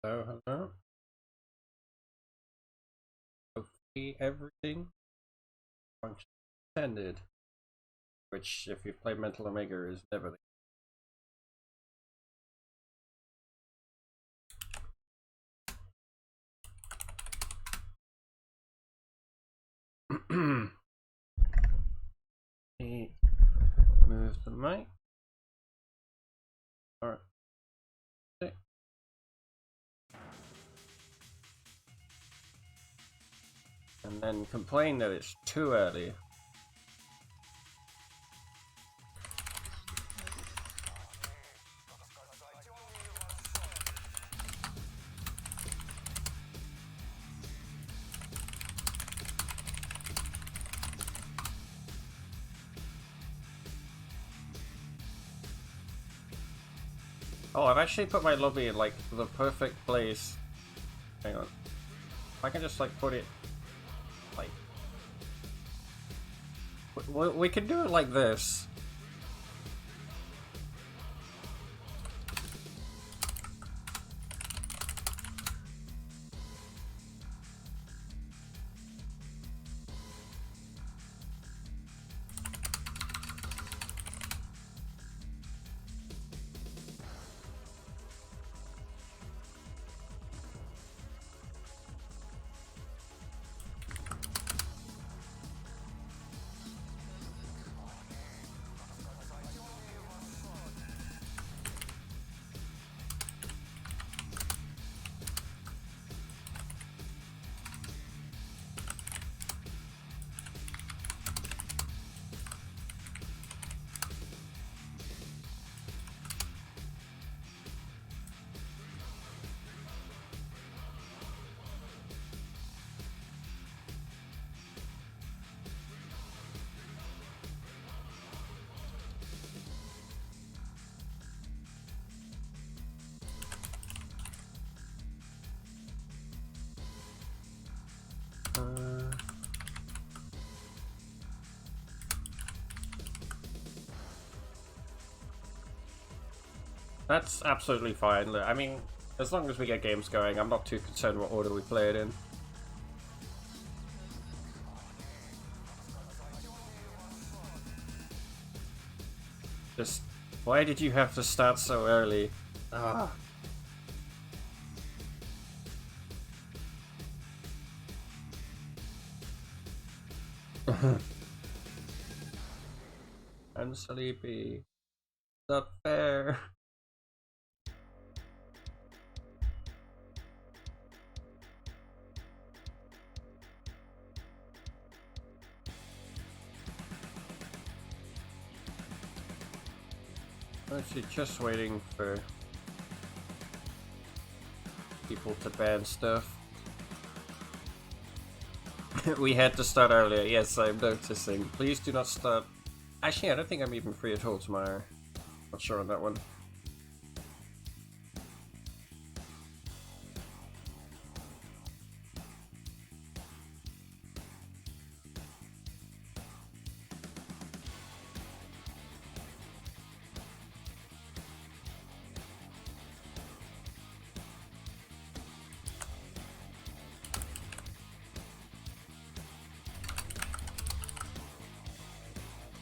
Hello. Hopefully everything functions intended, which, if you play Mental Omega, is never the Let me move the mic. Alright. And then complain that it's too early. Oh, I've actually put my lobby in like the perfect place. Hang on. I can just like put it like we can do it like this. That's absolutely fine. I mean, as long as we get games going, I'm not too concerned what order we play it in. Just, why did you have to start so early? Ah. I'm sleepy. Not fair. Actually, just waiting for people to ban stuff. We had to start earlier. Yes, I'm noticing. Please do not start. Actually, I don't think I'm even free at all tomorrow. Not sure on that one.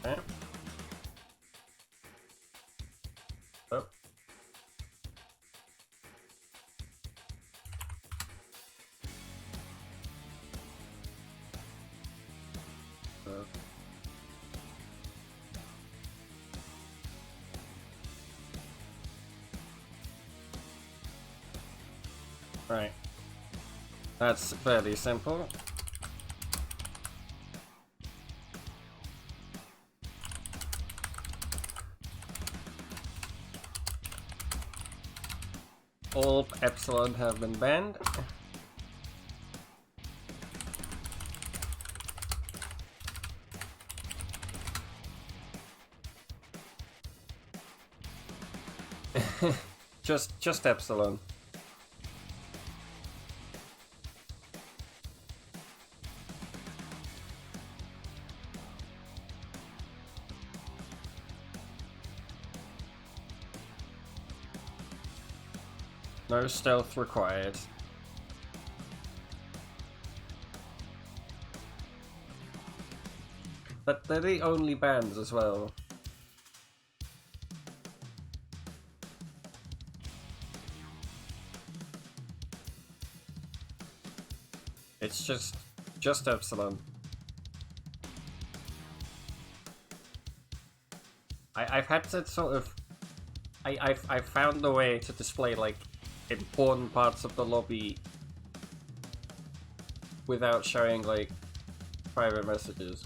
Okay. Oh. Right. That's fairly simple. All epsilon have been banned. just epsilon. No stealth required. But they're the only bands as well. It's just Epsilon. I've had to sort of I've found a way to display like important parts of the lobby without showing like private messages.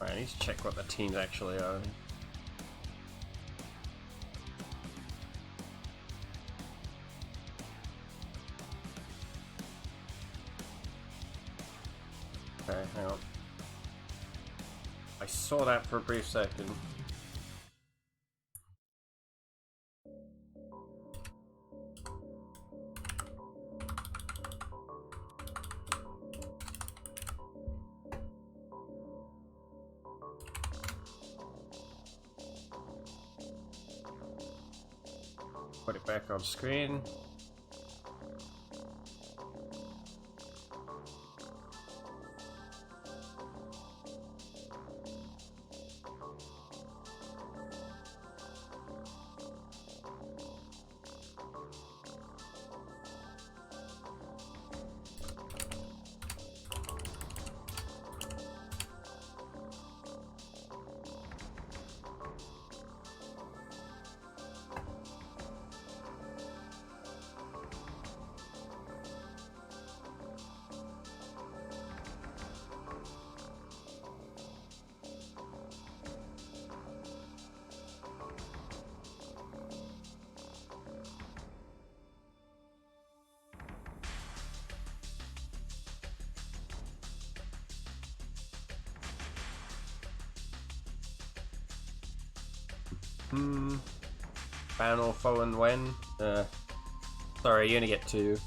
Alright, I need to check what the teams actually are. Okay, hang on. I saw that for a brief second. Put it back on screen. Ban or foe and when? Sorry, you only get 2.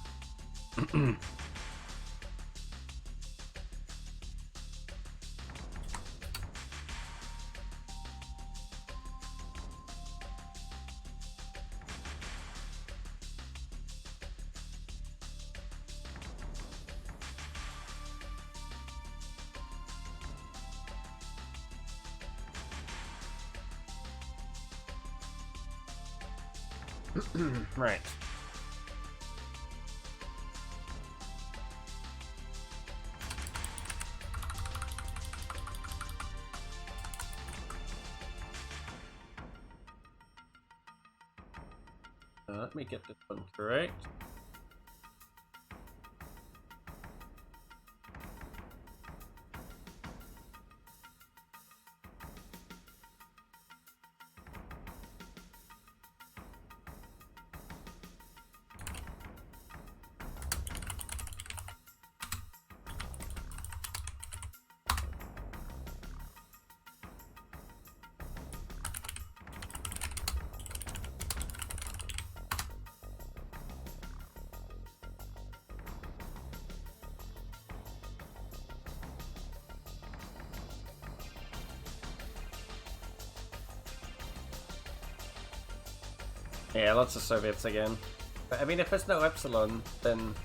Right. Let me get this one correct. Yeah, lots of Soviets again. But I mean, if there's no Epsilon, then...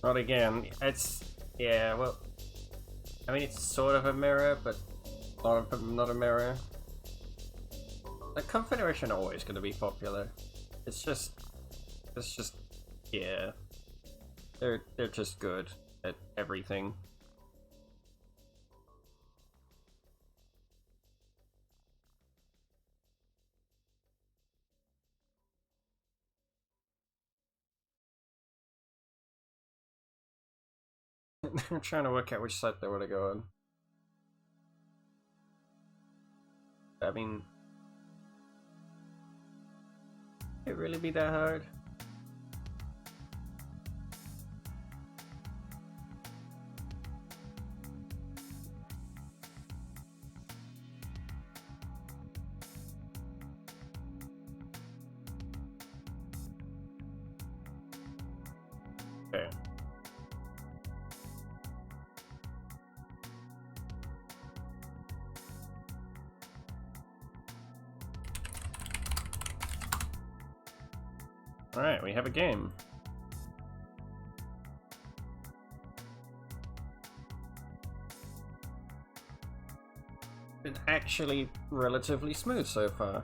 Not again. It's... yeah, well... I mean, it's sort of a mirror, but not a mirror. The Confederation are always going to be popular. It's just... yeah. They're just good at everything. I'm trying to work out which side they want to go on. I mean, could it really be that hard? Okay. Alright, we have a game. Been actually relatively smooth so far.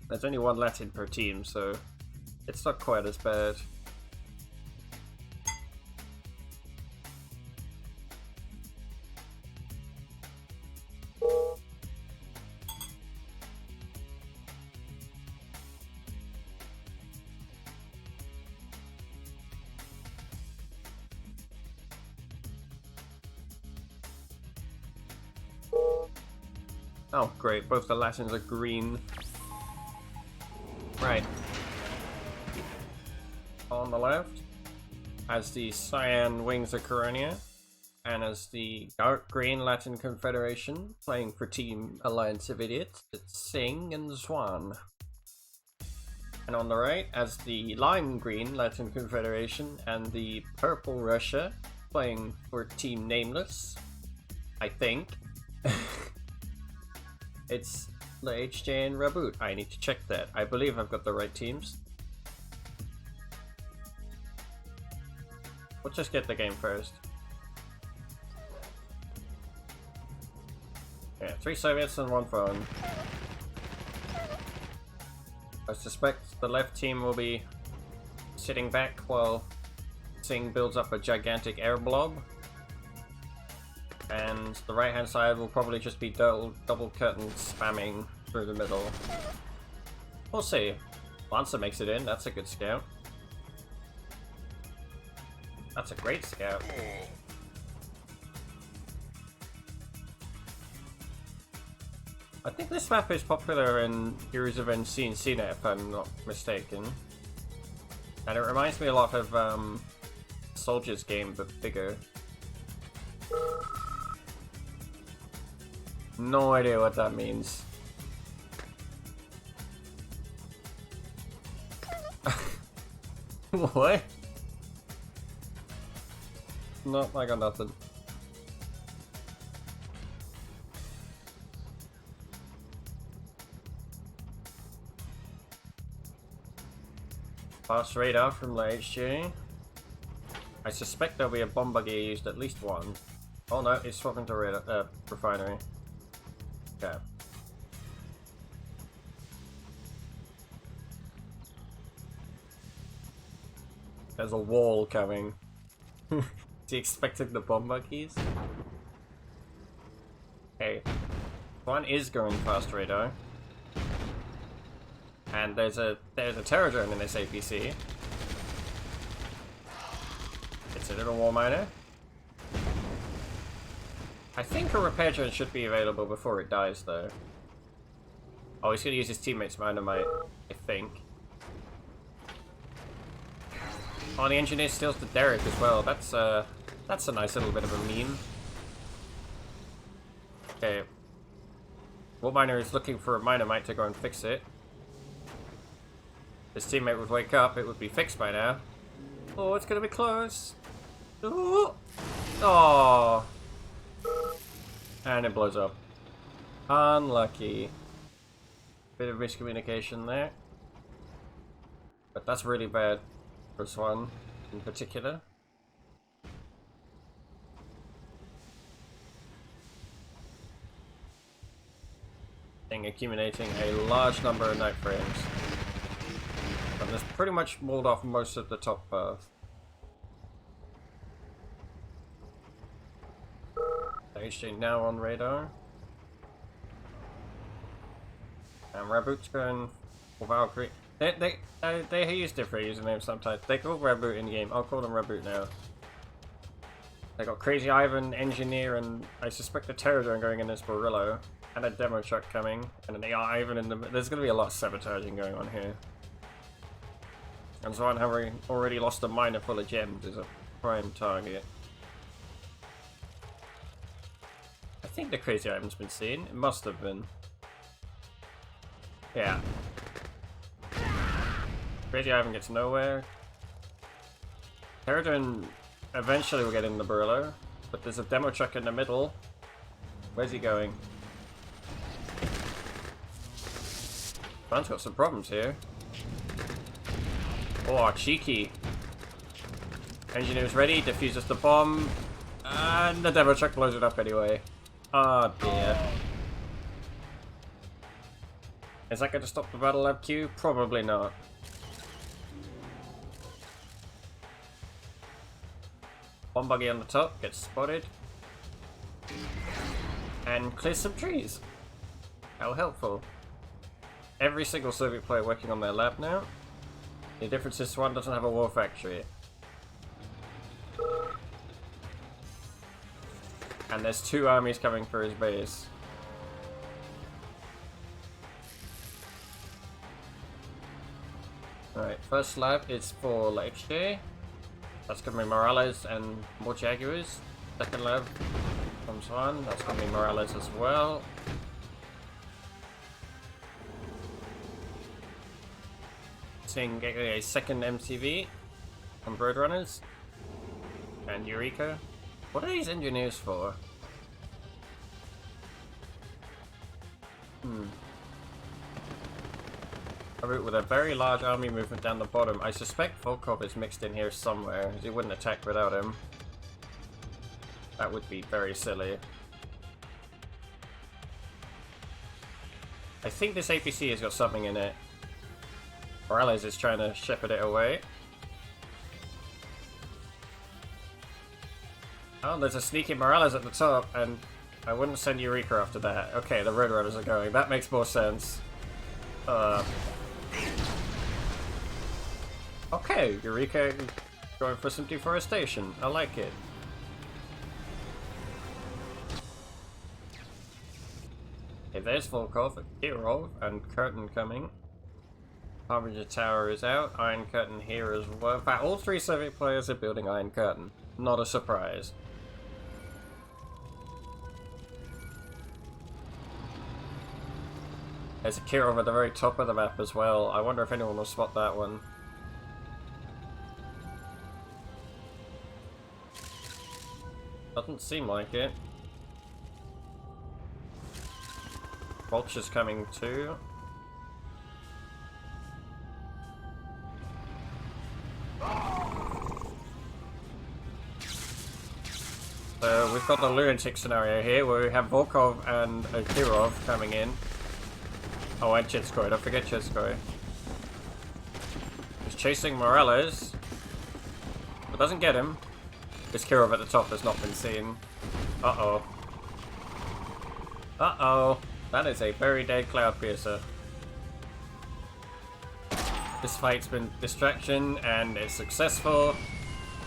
There's only one Latin per team, so it's not quite as bad. Oh, great, both the Latins are green. Right. On the left, as the cyan Wings of Coronia, and as the dark green Latin Confederation, playing for Team Alliance of Idiots, it's Sing and Swan. And on the right, as the lime green Latin Confederation, and the purple Russia, playing for Team Nameless, I think. It's the HJ and Raboot. I need to check that. I believe I've got the right teams. We'll just get the game first. Yeah, 3 Soviets and 1 phone. I suspect the left team will be sitting back while Singh builds up a gigantic air blob. And the right hand side will probably just be double curtain spamming through the middle. We'll see. Lancer makes it in, that's a good scout. That's a great scout. I think this map is popular in Heroes of NC and CNET if I'm not mistaken. And it reminds me a lot of Soldier's game, but bigger. No idea what that means. What? No, I got nothing. Fast radar from the HG. I suspect there'll be a bomb buggy used at least one. Oh no, it's swapping to radar, refinery. Okay. There's a wall coming. Is he expecting the bomb buggies? Okay. One is going fast radar. And there's a terror drone in this APC. It's a little war miner. I think a repair drone should be available before it dies, though. Oh, he's gonna use his teammate's dynamite, I think. Oh, the engineer steals the Derrick as well. That's a nice little bit of a meme. Okay. War miner is looking for a dynamite to go and fix it. His teammate would wake up, it would be fixed by now. Oh, it's gonna be close. Ooh. Oh. And it blows up. Unlucky. Bit of miscommunication there. But that's really bad for Swan in particular. Accumulating a large number of night frames. And this pretty much walled off most of the top path. HJ now on radar. And Raboot's going for Valkyrie. They use different usernames sometimes. They call Raboot in game. I'll call them Raboot now. They got Crazy Ivan, Engineer, and I suspect the Pterodon going in as Barillo. And a demo truck coming, and an AI even in the. There's going to be a lot of sabotaging going on here. And Zwan, having already lost a miner full of gems, is a prime target. I think the Crazy Ivan's been seen. It must have been. Yeah. Crazy Ivan gets nowhere. Pterodon eventually will get in the Barillo, but there's a demo truck in the middle. Where's he going? Man's got some problems here. Oh, cheeky. Engineer's ready, defuses the bomb, and the demo truck blows it up anyway. Oh dear. Is that going to stop the Battle Lab queue? Probably not. Bomb buggy on the top, gets spotted. And clears some trees. How helpful. Every single Soviet player working on their lab now. The difference is one doesn't have a war factory. And there's 2 armies coming for his base. Alright, first lab is for HJ. That's gonna be Morales and more Jaguars. Second lab comes on. That's gonna be Morales as well. Seeing a second MTV on Bird Runners and Eureka. What are these engineers for? A route with a very large army movement down the bottom. I suspect Volkov is mixed in here somewhere, as he wouldn't attack without him. That would be very silly. I think this APC has got something in it. Morales is trying to shepherd it away. Oh, there's a sneaky Morales at the top, and I wouldn't send Eureka after that. Okay, the Roadrunners are going. That makes more sense. Okay, Eureka going for some deforestation. I like it. Okay, there's Volkov, Kirov, and Curtin coming. Harbinger Tower is out, Iron Curtain here as well. In fact, all 3 Soviet players are building Iron Curtain. Not a surprise. There's a Kirov at the very top of the map as well. I wonder if anyone will spot that one. Doesn't seem like it. Vulture's coming too. So we've got the lunatic scenario here where we have Volkov and Kirov coming in. Oh, and Chitskoy, don't forget Chitskoy. He's chasing Morales, but doesn't get him. This Kirov at the top has not been seen. Uh-oh. Uh-oh. That is a very dead Cloud Piercer. This fight's been distraction, and it's successful,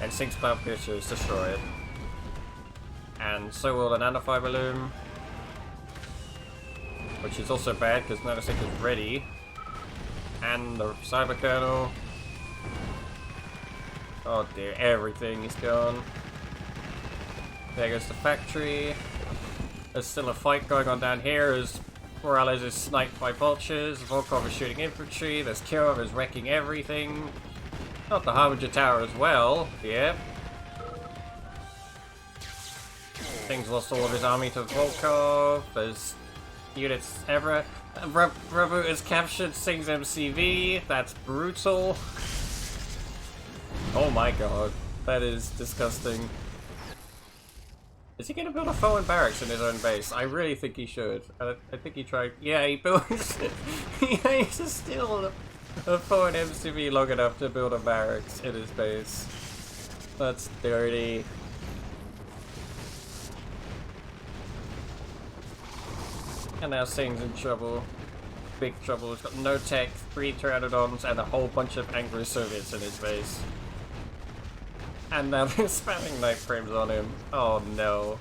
and Sync's Cloud Piercer is destroyed. And so will the Nanofiber Loom, which is also bad because Nanosync is ready. And the Cyber Kernel. Oh dear, everything is gone. There goes the factory. There's still a fight going on down here as Morales is sniped by vultures. Volkov is shooting infantry. There's Kirov is wrecking everything. Not the Harbinger Tower as well. Yep. Thing's lost all of his army to Volkov. There's units ever. Reboot has captured Sing's MCV. That's brutal. Oh my god, that is disgusting. Is he gonna build a forward barracks in his own base? I really think he should. I think he tried. Yeah, he built. He managed to steal a forward MCV long enough to build a barracks in his base. That's dirty. And now Sing's in trouble. Big trouble. He's got no tech, 3 Pteranodons, and a whole bunch of angry Soviets in his base. And now they're spamming knife frames on him. Oh no.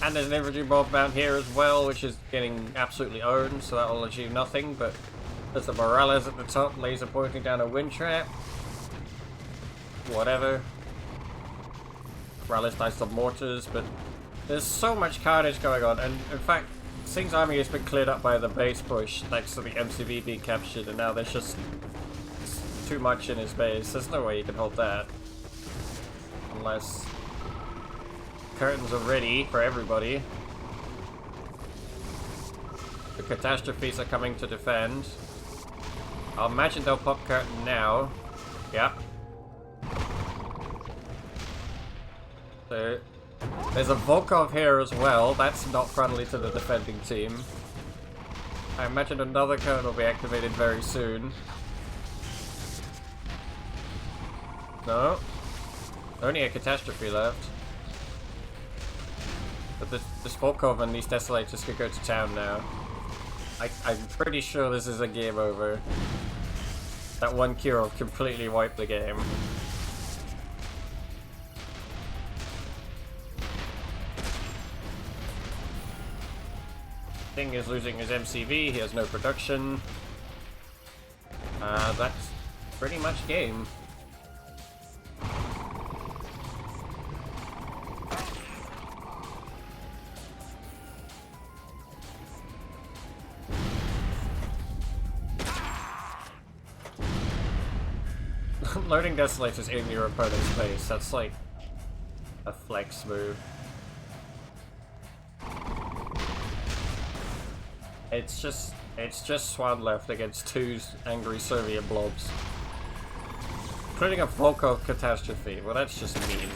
And there's an infantry mob down here as well, which is getting absolutely owned, so that will achieve nothing, but there's the Morales at the top, laser pointing down a wind trap. Whatever. Morales dies to mortars, but there's so much carnage going on, and in fact, Sing's army has been cleared up by the base push thanks to the MCV being captured, and now there's just too much in his base. There's no way you can hold that. Unless curtains are ready for everybody. The catastrophes are coming to defend. I'll imagine they'll pop curtain now. Yep. So there's a Volkov here as well. That's not friendly to the defending team. I imagine another curtain will be activated very soon. No. Only a catastrophe left. But this Volkov and these Desolators could go to town now. I'm pretty sure this is a game over. That one Kirov completely wiped the game. Thing is losing his MCV, he has no production. That's pretty much game. Loading Desolators in your opponent's base, that's like a flex move. It's just Swan left against 2 angry Soviet blobs. Including a Volkov catastrophe, well that's just mean.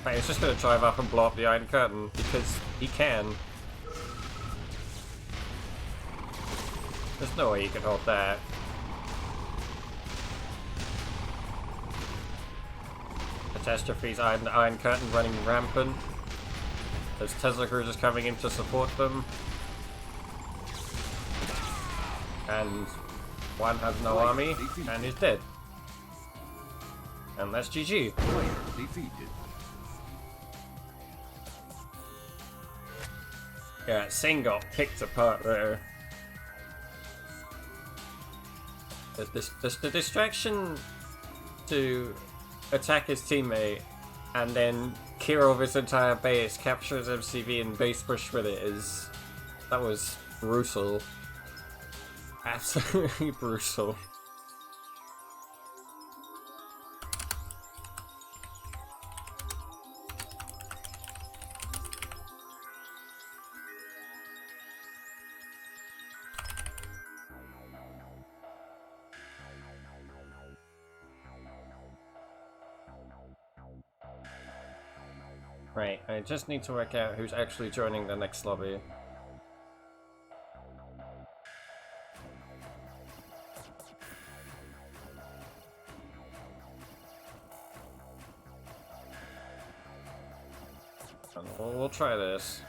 Right, he's just gonna drive up and blow up the Iron Curtain, because he can. There's no way you can hold that. Catastrophes, Iron Curtain running rampant. There's Tesla cruisers coming in to support them. And one has no army, and is dead. And that's GG. Yeah, Singh got picked apart there. The distraction to attack his teammate and then Kirov his entire base, capture his MCV and base push with it that was brutal. Absolutely brutal. Right, I just need to work out who's actually joining the next lobby. And we'll try this.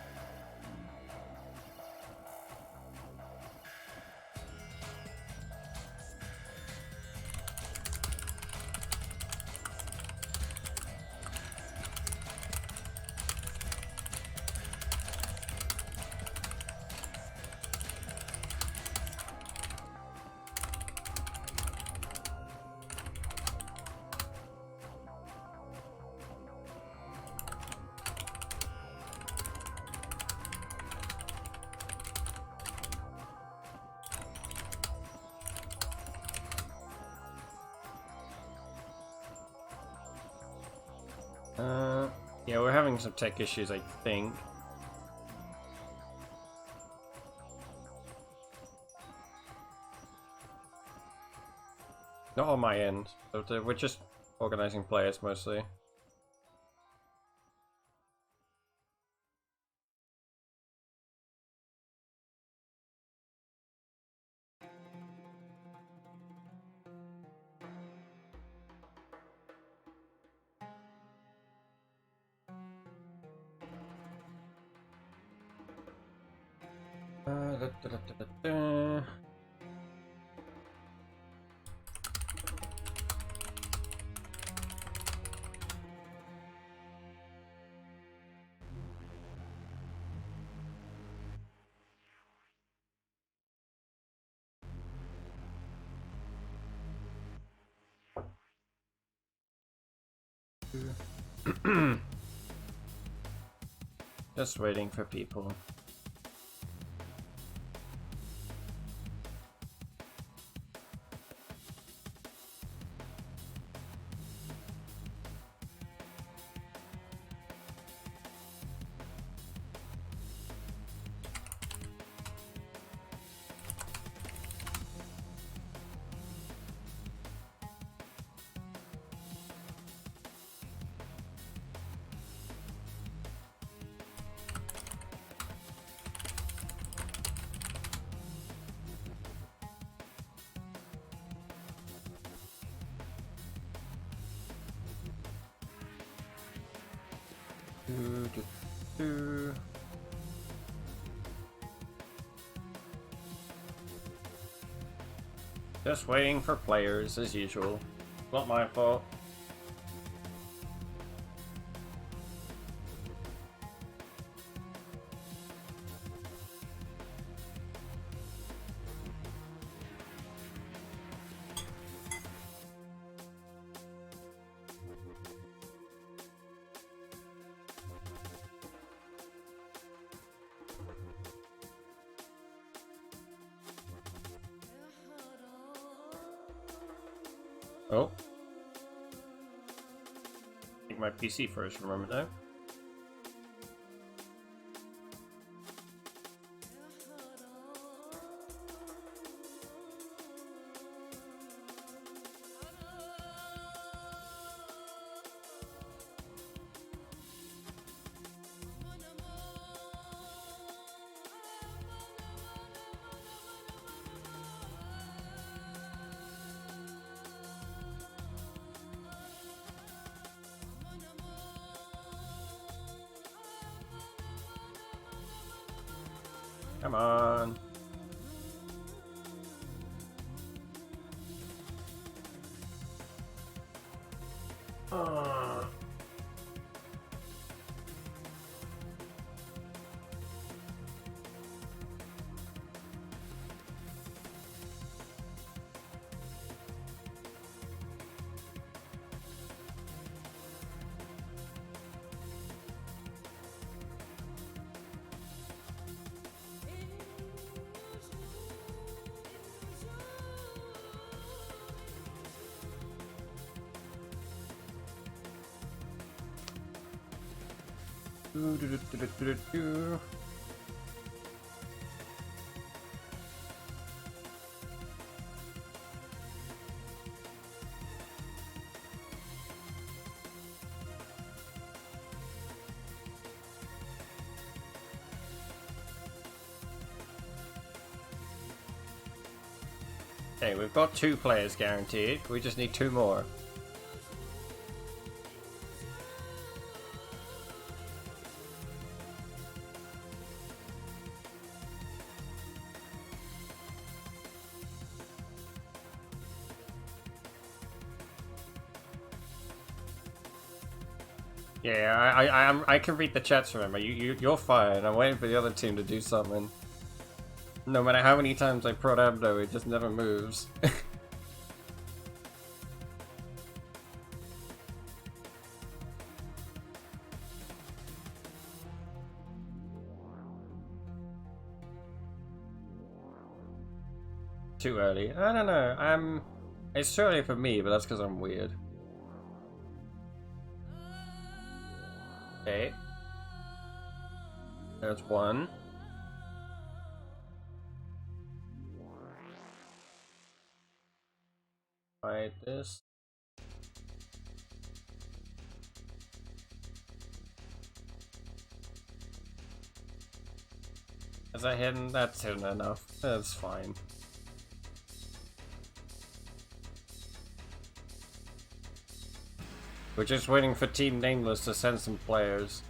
Yeah, we're having some tech issues, I think. Not on my end, but we're just organizing players mostly. Da, da, da, da, da. Just waiting for people. Just waiting for players as usual. Not my fault. Oh. Take my PC first, remember that? Come on. Okay, we've got 2 players guaranteed. We just need 2 more. Yeah, I can read the chats, remember. You're fine. I'm waiting for the other team to do something. No matter how many times I prod Abdo, it just never moves. Too early. I don't know. It's too early for me, but that's because I'm weird. Okay. There's one. Try this. Is that hidden? That's hidden enough. That's fine. We're just waiting for Team Nameless to send some players.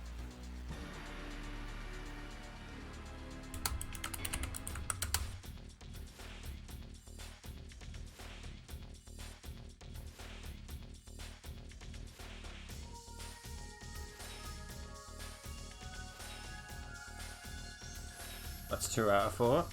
That's 2 out of 4.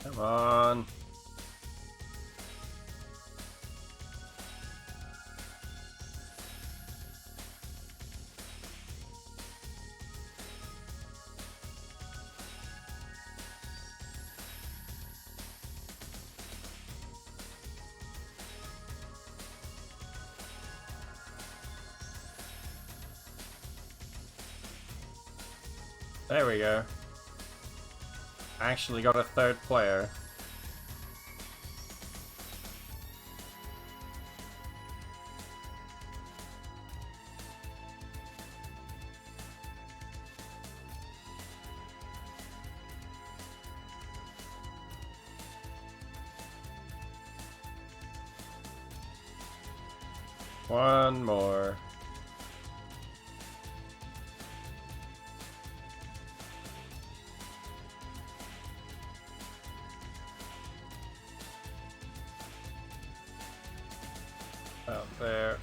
Come on. There we go. I actually got a 3rd player. One more. Out there.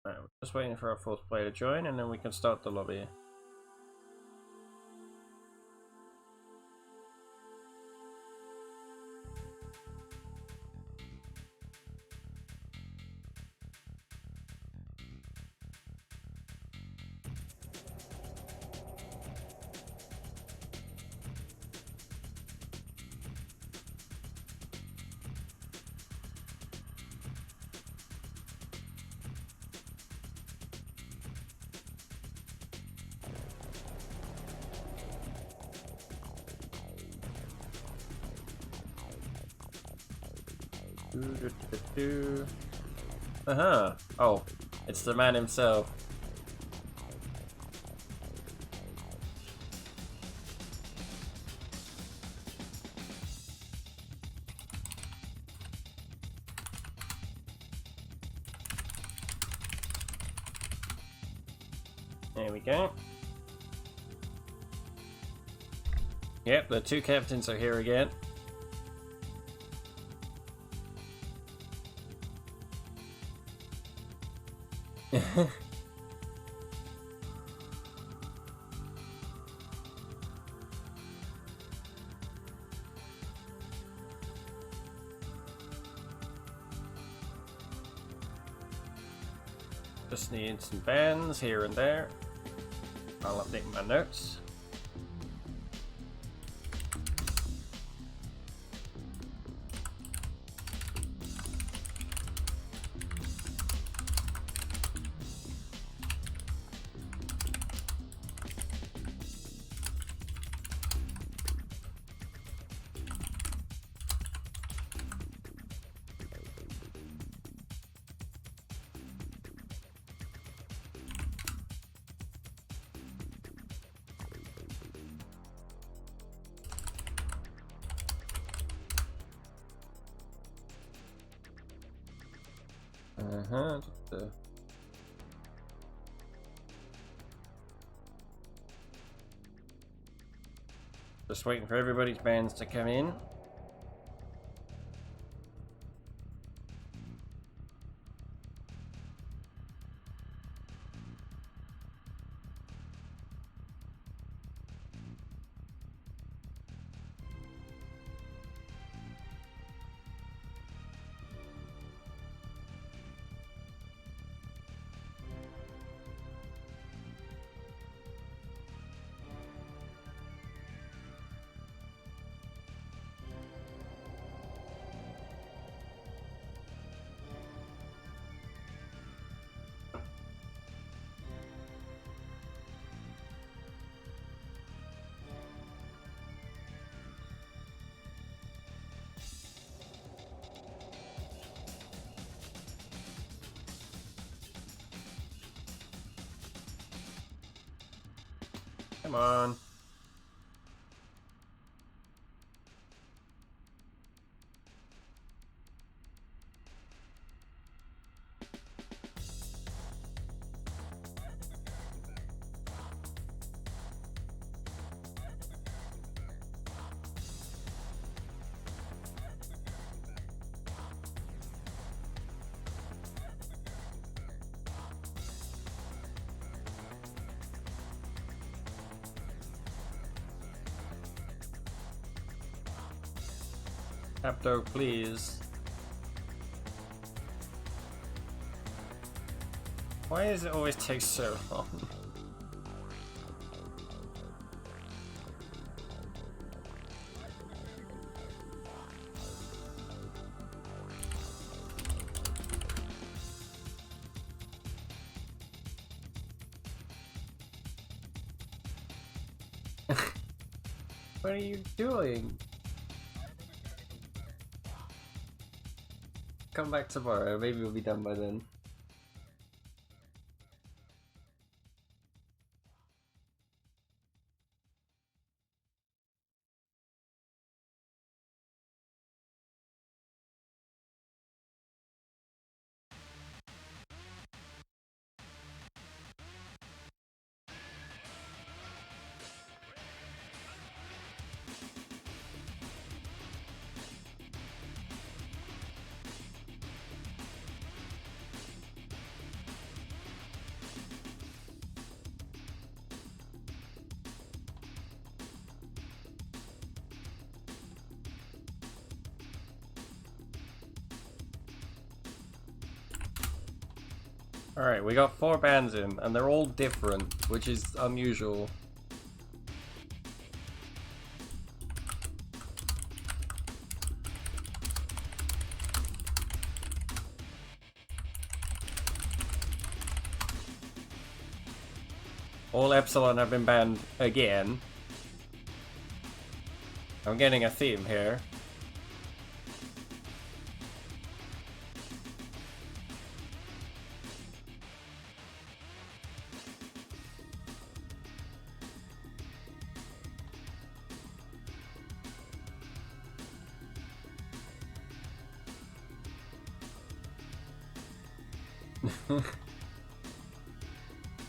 Alright, we're just waiting for our 4th player to join and then we can start the lobby. Uh-huh. Oh, it's the man himself. There we go. Yep, the 2 captains are here again. Just need some bands here and there. I'll update my notes. Uh-huh. Just waiting for everybody's bands to come in. Come on. Apto, please. Why does it always take so long? What are you doing? Come back tomorrow, maybe we'll be done by then. Alright, we got 4 bands in, and they're all different, which is unusual. All Epsilon have been banned again. I'm getting a theme here.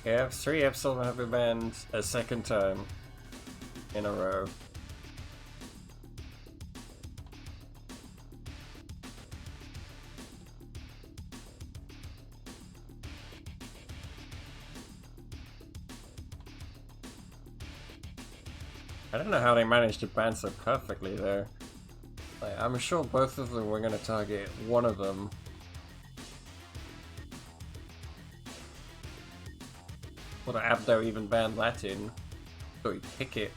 Yeah, 3 Epsilon have been banned a second time in a row. I don't know how they managed to ban so perfectly there. Like, I'm sure both of them were going to target one of them. Well, the Abdo even banned Latin. So you pick it.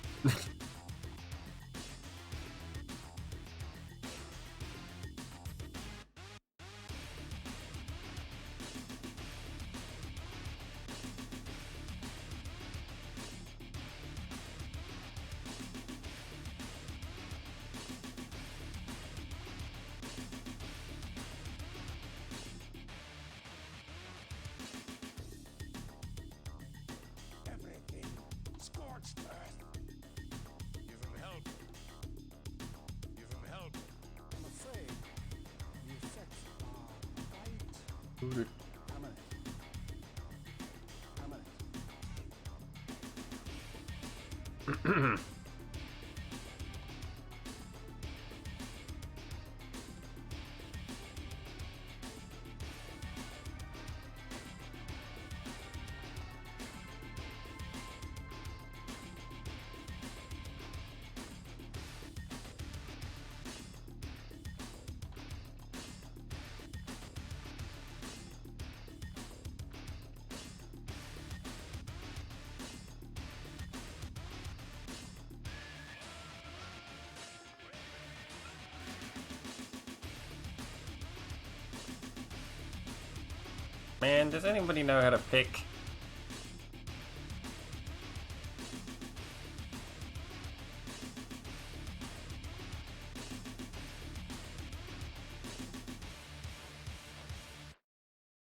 Man, does anybody know how to pick?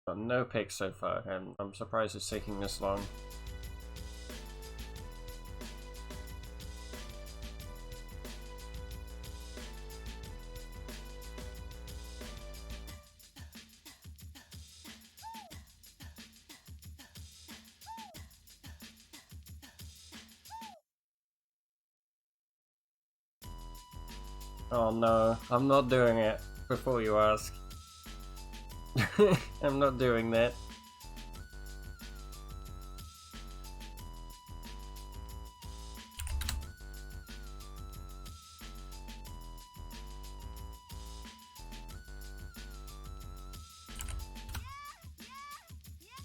Got no picks so far, and I'm surprised it's taking this long. Oh no, I'm not doing it before you ask. I'm not doing that.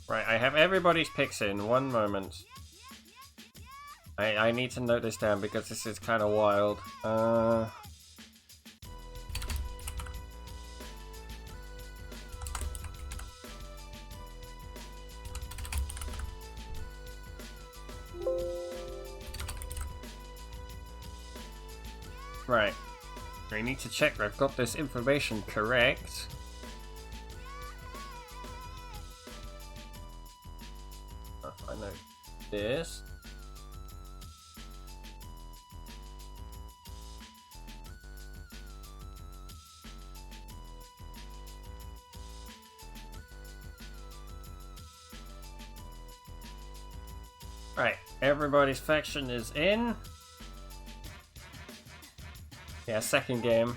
Right, I have everybody's picks in. One moment. I need to note this down because this is kind of wild. Right. I need to check I've got this information correct. I know this. Right, everybody's faction is in. Yeah, second game.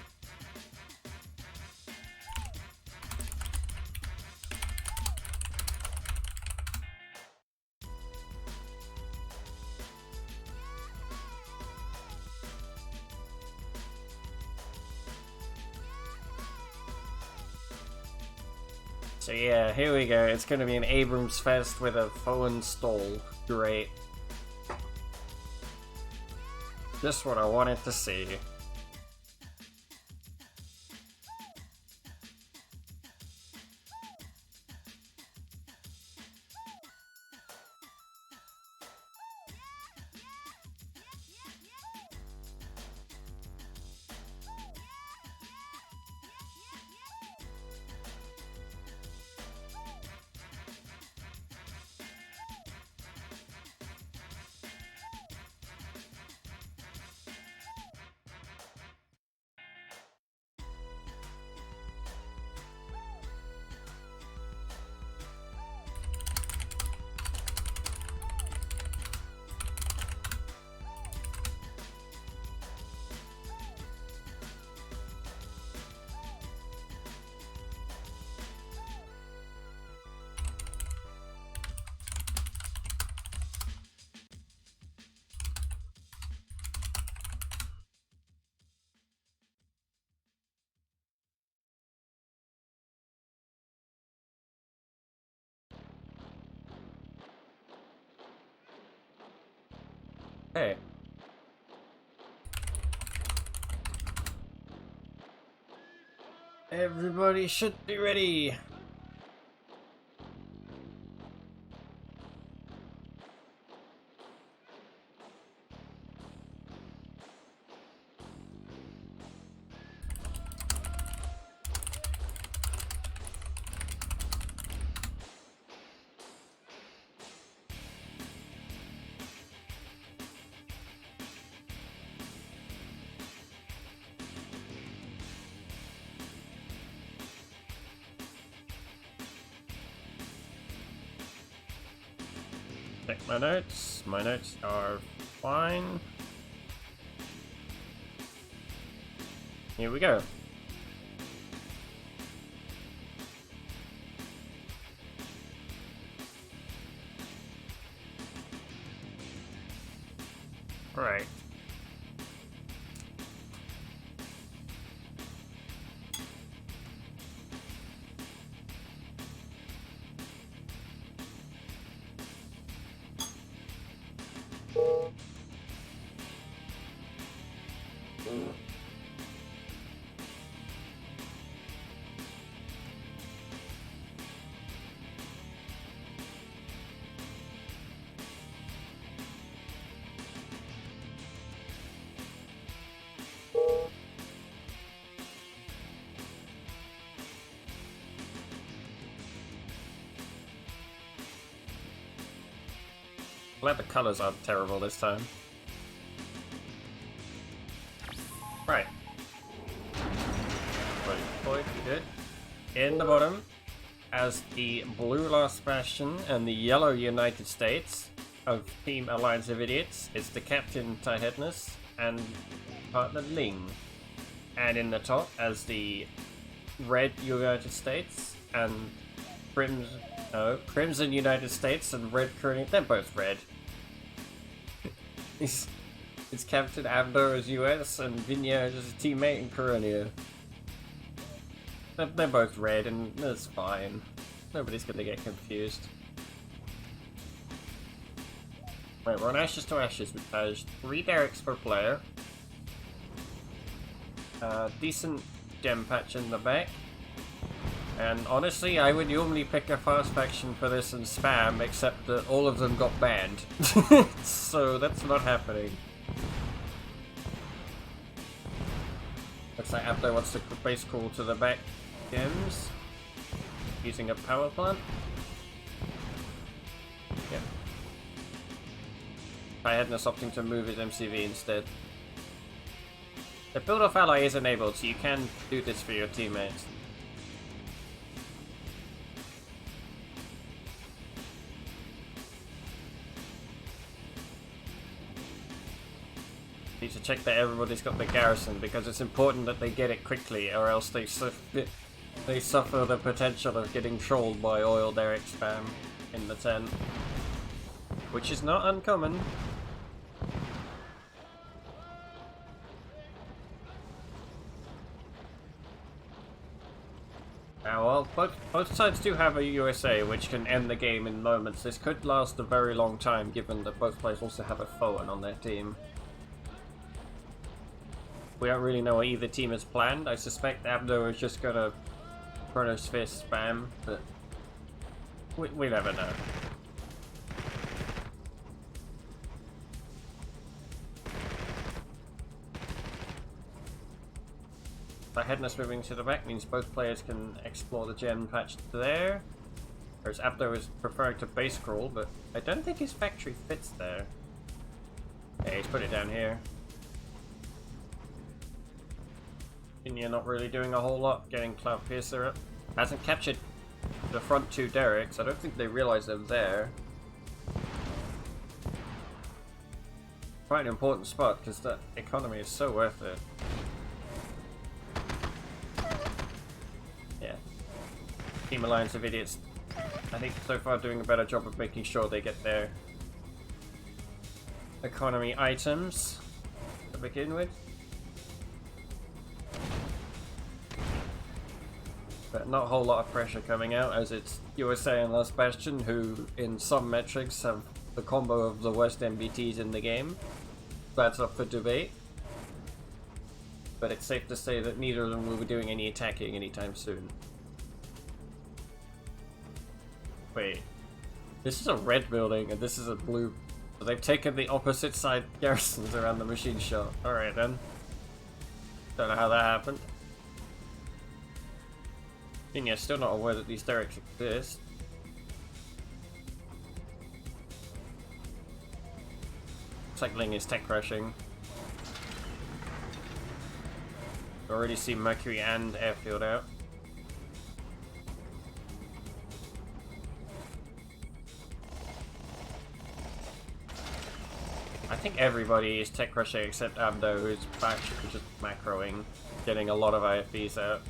So yeah, here we go. It's gonna be an Abrams Fest with a full install. Great. Just what I wanted to see. Hey. Everybody should be ready. Check my notes. My notes are fine. Here we go. Right. Glad the colors aren't terrible this time. Right. Point, good. In the bottom, as the blue Last Bastion and the yellow United States of Team Alliance of Idiots, is the Captain Tyheadness and partner Ling. And in the top, as the red United States and Crimson United States and red Korean, they're both red. It's Captain Abdo as US and Vinya as a teammate in Koronia. They're both red and that's fine. Nobody's gonna get confused. Right, we're on Ashes to Ashes with 3 derricks per player. Decent gem patch in the back. And honestly, I would normally pick a fast faction for this and spam, except that all of them got banned. So that's not happening. Looks like Abdo wants to base crawl to the back gems. Using a power plant. Yep. Tyheadness opting to move his MCV instead. The build off ally is enabled, so you can do this for your teammates. Need to check that everybody's got the garrison, because it's important that they get it quickly, or else they suffer the potential of getting trolled by oil derrick spam in the tent, which is not uncommon. Now, well, both sides do have a USA, which can end the game in moments. This could last a very long time, given that both players also have a Foan on their team. We don't really know what either team has planned. I suspect Abdo is just gonna Chronos Fist spam, but we never know. Tyheadness moving to the back means both players can explore the gem patch there. Whereas Abdo is preferring to base crawl, but I don't think his factory fits there. Yeah, he's put it down here. India not really doing a whole lot, getting Cloud Piercer up. Hasn't captured the front 2 derricks. I don't think they realize they're there. Quite an important spot, because that economy is so worth it. Yeah. Team Alliance of Idiots, I think so far doing a better job of making sure they get their economy items to begin with. But not a whole lot of pressure coming out, as it's USA and Last Bastion, who in some metrics have the combo of the worst MBTs in the game. That's up for debate. But it's safe to say that neither of them will be doing any attacking anytime soon. Wait, this is a red building and this is a blue. So they've taken the opposite side garrisons around the machine shop. Alright then. Don't know how that happened. And yeah, still not aware that these derricks exist. Looks like Ling is tech crashing. Already see Mercury and Airfield out. I think everybody is tech rushing except Abdo, who's back just macroing, getting a lot of IFVs out.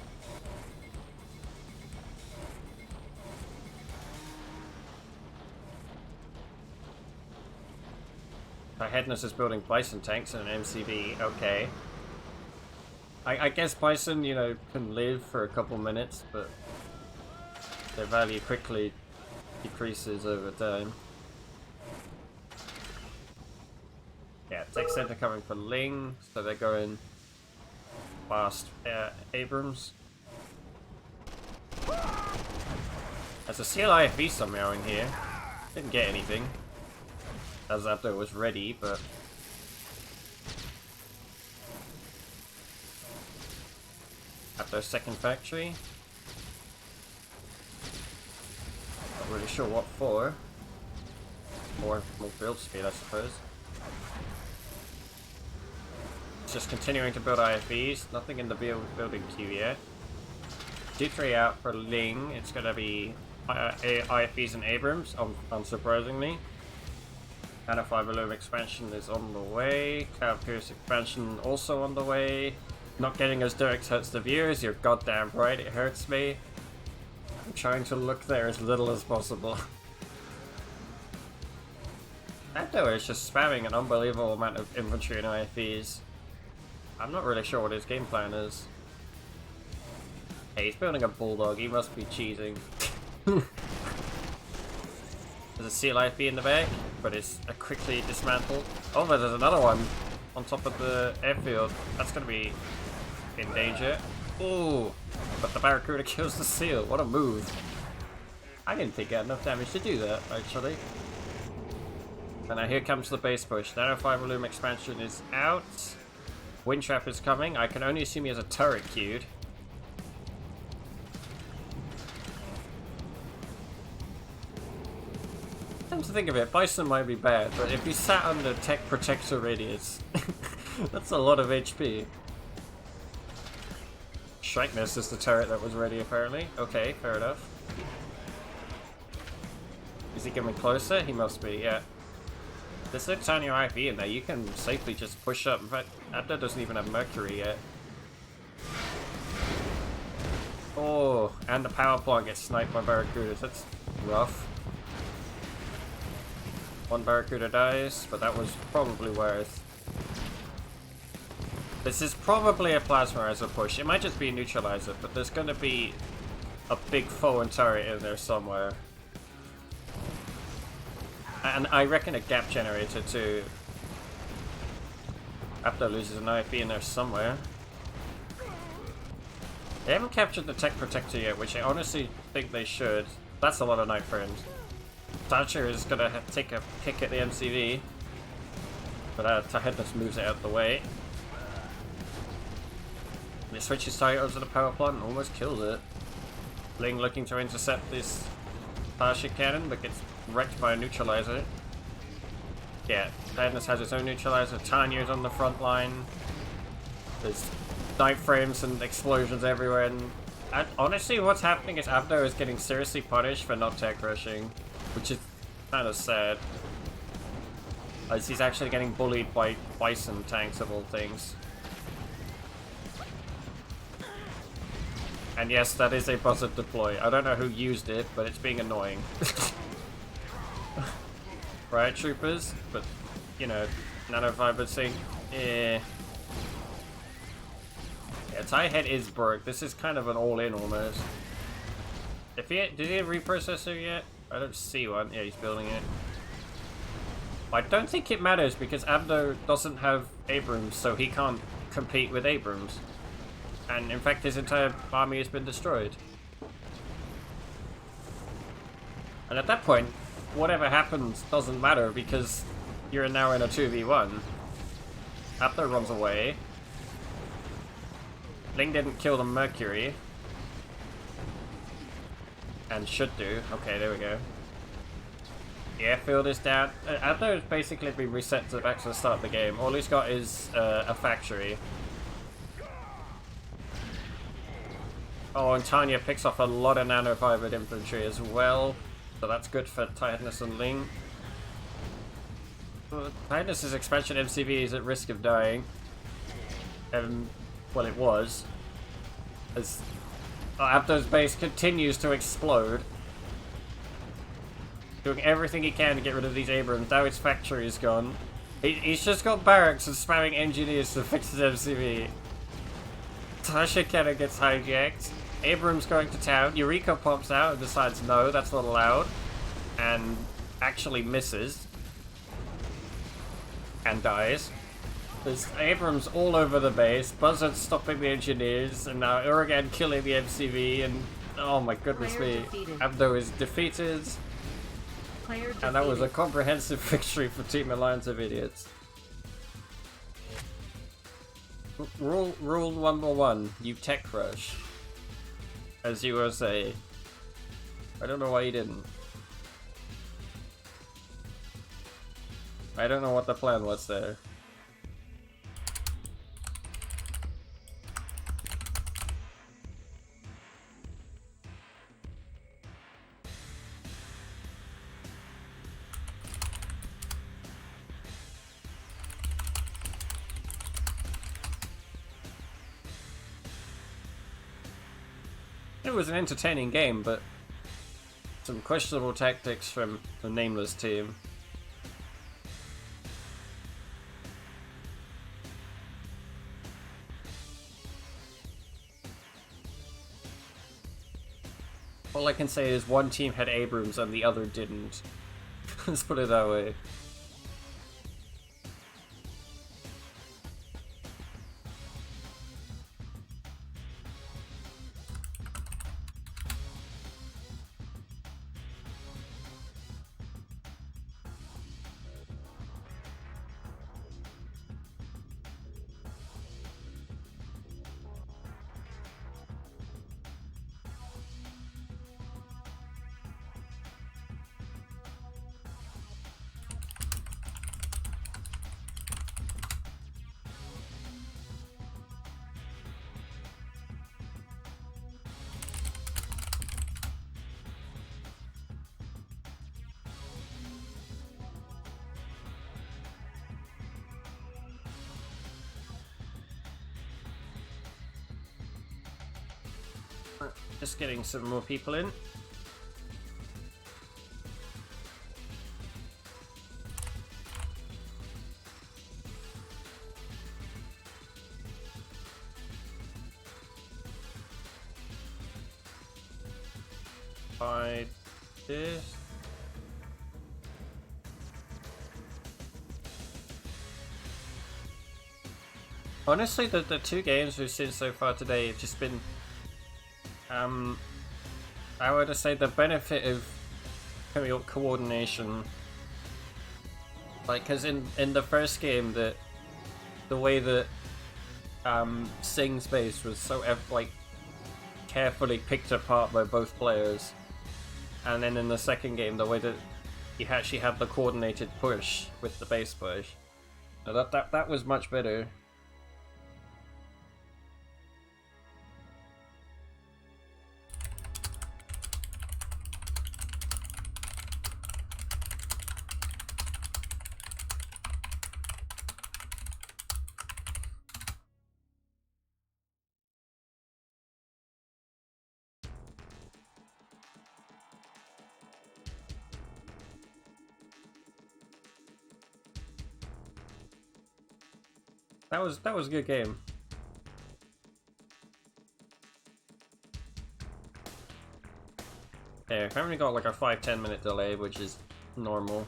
Headness is building Bison tanks and an MCV, okay. I guess Bison, you know, can live for a couple minutes, but their value quickly decreases over time. Yeah, tech center coming for Ling, so they're going past Abrams. There's a CLIFV somehow in here. Didn't get anything. As Abdo was ready, but Abdo's second factory. Not really sure what for. More build speed, I suppose. It's just continuing to build IFVs. Nothing in the building queue yet. D3 out for Ling. It's going to be IFVs and Abrams, unsurprisingly. Nano Fiber Loom expansion is on the way. Cloud Pierce expansion also on the way. Not getting as direct hurts the viewers. You're goddamn right, it hurts me. I'm trying to look there as little as possible. Abdo is just spamming an unbelievable amount of infantry and IFVs. I'm not really sure what his game plan is. Hey, he's building a bulldog. He must be cheating. There's a CLIFB in the back, but it's quickly dismantled. Oh, but there's another one on top of the airfield. That's going to be in danger. Ooh, but the Barracuda kills the seal. What a move. I didn't think it had enough damage to do that, actually. And now here comes the base push. Nano Fiber Loom expansion is out. Wind Trap is coming. I can only assume he has a turret queued. Come to think of it, Bison might be bad, but if he sat under Tech Protector Radius, that's a lot of HP. Shrikness is the turret that was ready, apparently. Okay, fair enough. Is he coming closer? He must be, yeah. There's no tiny IV in there, you can safely just push up. In fact, Abdo doesn't even have Mercury yet. Oh, and the power plant gets sniped by Barracudas, that's rough. One Barracuda dies, but that was probably worth. This is probably a Plasmarizer push. It might just be a Neutralizer, but there's going to be a big foe turret in there somewhere. And I reckon a gap generator too. Abdo loses an IFB in there somewhere. They haven't captured the Tech Protector yet, which I honestly think they should. That's a lot of Night Frames. Thatcher is gonna take a kick at the MCV, but Tahedness moves it out the way. And it switches target over to the power plant and almost kills it. Ling looking to intercept this Starship cannon, but gets wrecked by a neutralizer. Yeah, Tahedness has his own neutralizer. Tanya's on the front line. There's night frames and explosions everywhere. And honestly, what's happening is Abdo is getting seriously punished for not tech rushing. Which is kind of sad. As he's actually getting bullied by Bison tanks of all things. And yes, that is a buzzard deploy. I don't know who used it, but it's being annoying. Riot troopers, but you know, nanofiber thing. Yeah, tie head is broke. This is kind of an all-in almost. Did he have a reprocessor yet? I don't see one. Yeah, he's building it. I don't think it matters because Abdo doesn't have Abrams, so he can't compete with Abrams. And in fact, his entire army has been destroyed. And at that point, whatever happens doesn't matter because you're now in a 2v1. Abdo runs away. Ling didn't kill the Mercury. And should do. Okay, there we go. The airfield is down. Abdo has basically been reset to back to the start of the game. All he's got is a factory. Oh, and Tanya picks off a lot of nanofibered infantry as well. So that's good for Tahedness and Ling. Well, Titus's expansion MCV is at risk of dying. Well, it was. As Abdo's base continues to explode. Doing everything he can to get rid of these Abrams. Now his factory is gone. He's just got barracks and spamming engineers to fix his MCV. Tasha Kenner gets hijacked. Abrams going to town. Eureka pops out and decides no, that's not allowed. And actually misses. And dies. There's Abrams all over the base. Buzzard stopping the engineers. And now Uragan killing the MCV. And oh my goodness me. Abdo is defeated. And that was a comprehensive victory for Team Alliance of Idiots. Rule number 1, you tech rush. As you will say. I don't know why you didn't. I don't know what the plan was there. It was an entertaining game, but some questionable tactics from the nameless team. All I can say is one team had Abrams and the other didn't. Let's put it that way. Just getting some more people in. By this. Honestly, the two games we've seen so far today have just been I would say the benefit of coordination, like, because in the first game the way that Sing's base was so like carefully picked apart by both players, and then in the second game the way that you actually had the coordinated push with the base push, that was much better. That was a good game. Yeah, I've only got like a 5-10 minute delay, which is normal.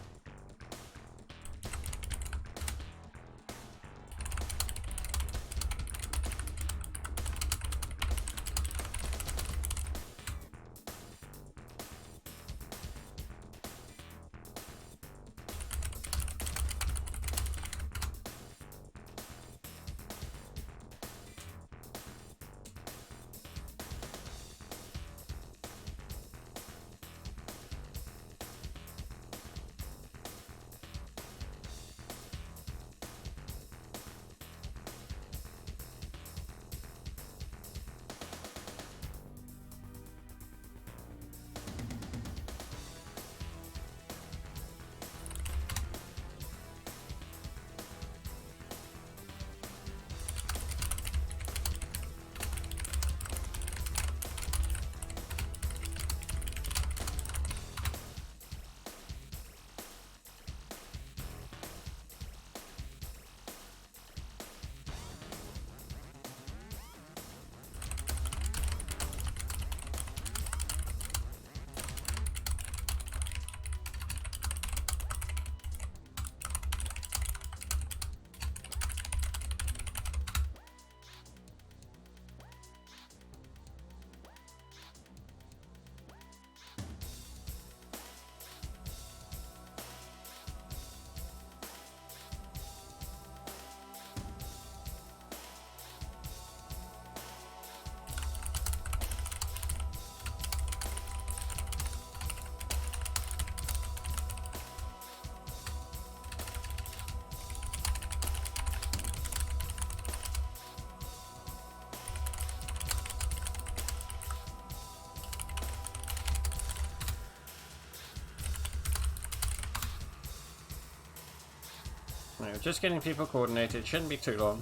Right, just getting people coordinated, shouldn't be too long.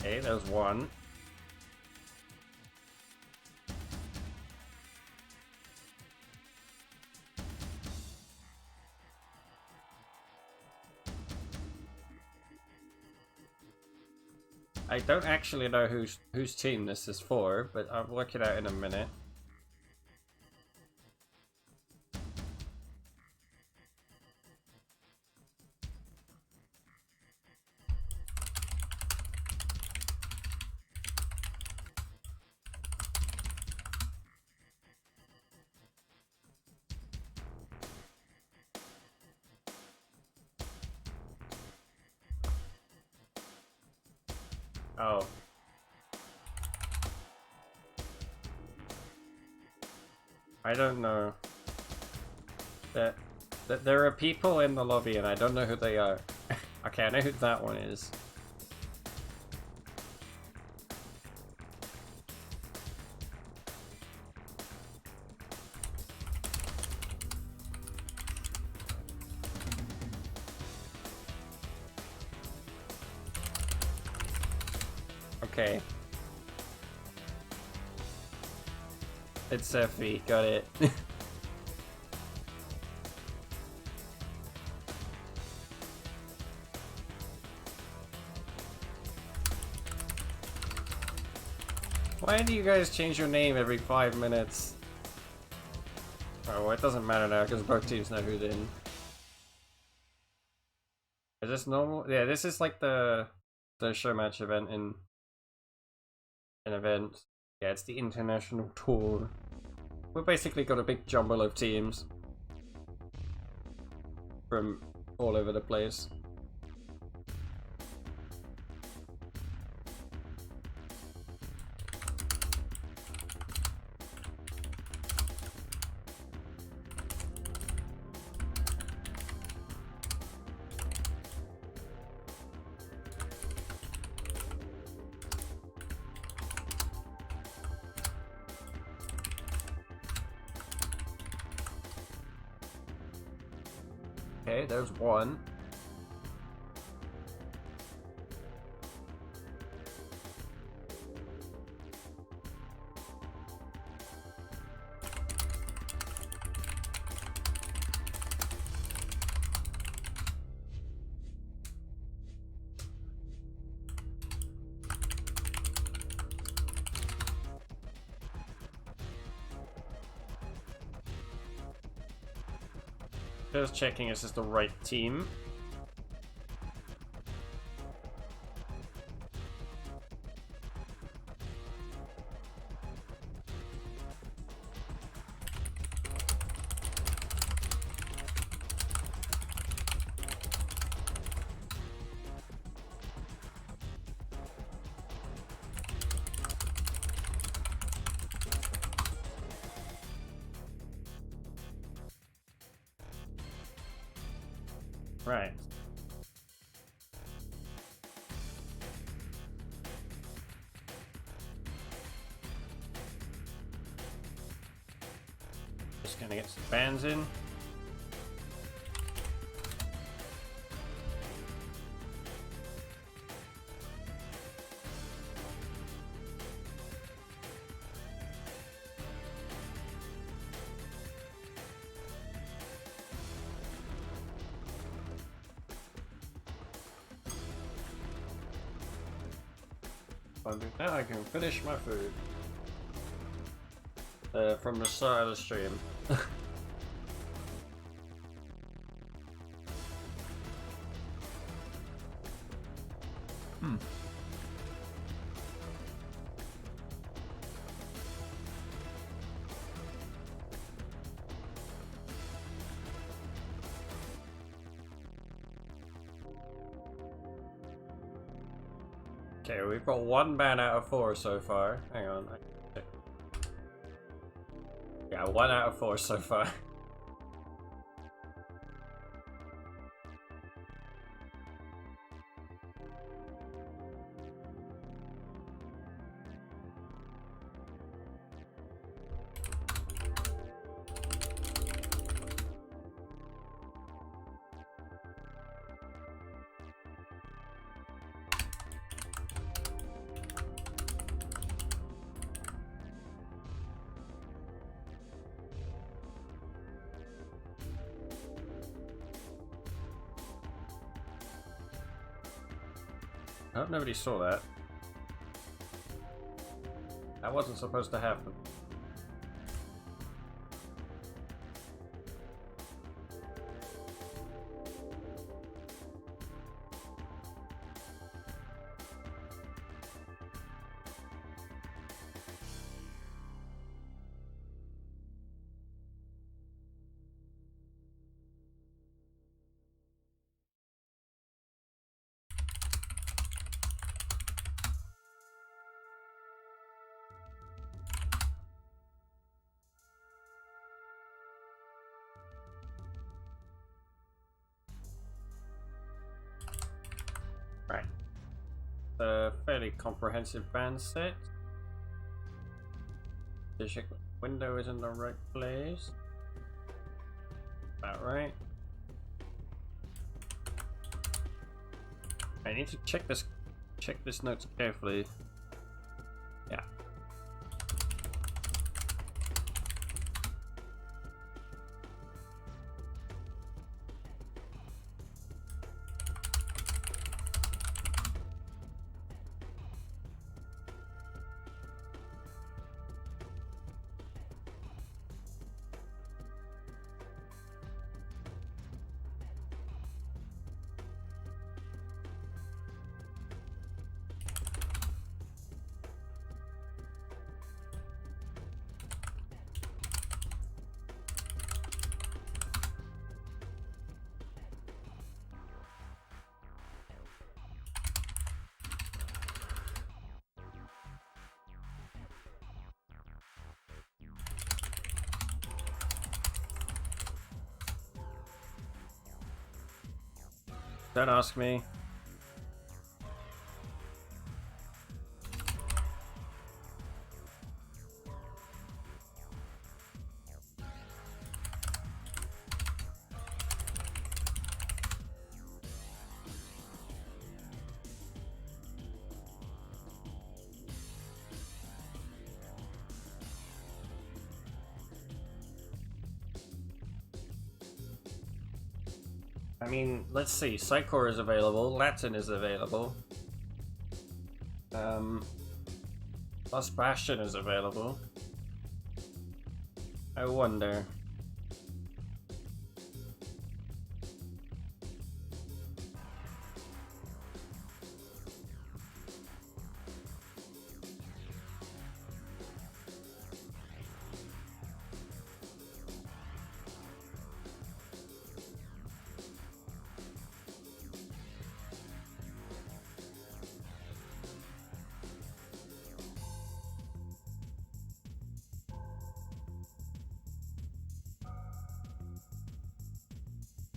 Okay, there's one. I don't actually know whose team this is for, but I'll work it out in a minute. Oh. I don't know. That there are people in the lobby and I don't know who they are. Okay, I know who that one is. Okay. It's Effie, got it. Why do you guys change your name every 5 minutes? Oh, well, it doesn't matter now because both teams know who's in. Is this normal? Yeah, this is like the show match event in an event. Yeah, it's the international tour. We've basically got a big jumble of teams from all over the place. Okay, there's one. Just checking this is the right team. Right. Just gonna get some fans in. Now I can finish my food. From the start of the stream. Okay, we've got 1 ban out of 4 so far. Hang on. Yeah, 1 out of 4 so far. I hope nobody saw that. That wasn't supposed to happen. Right. A fairly comprehensive band set. The window is in the right place. About right. I need to check this notes carefully. Yeah. Don't ask me. I mean, let's see. Psychor is available. Latin is available. Subfactions is available. I wonder.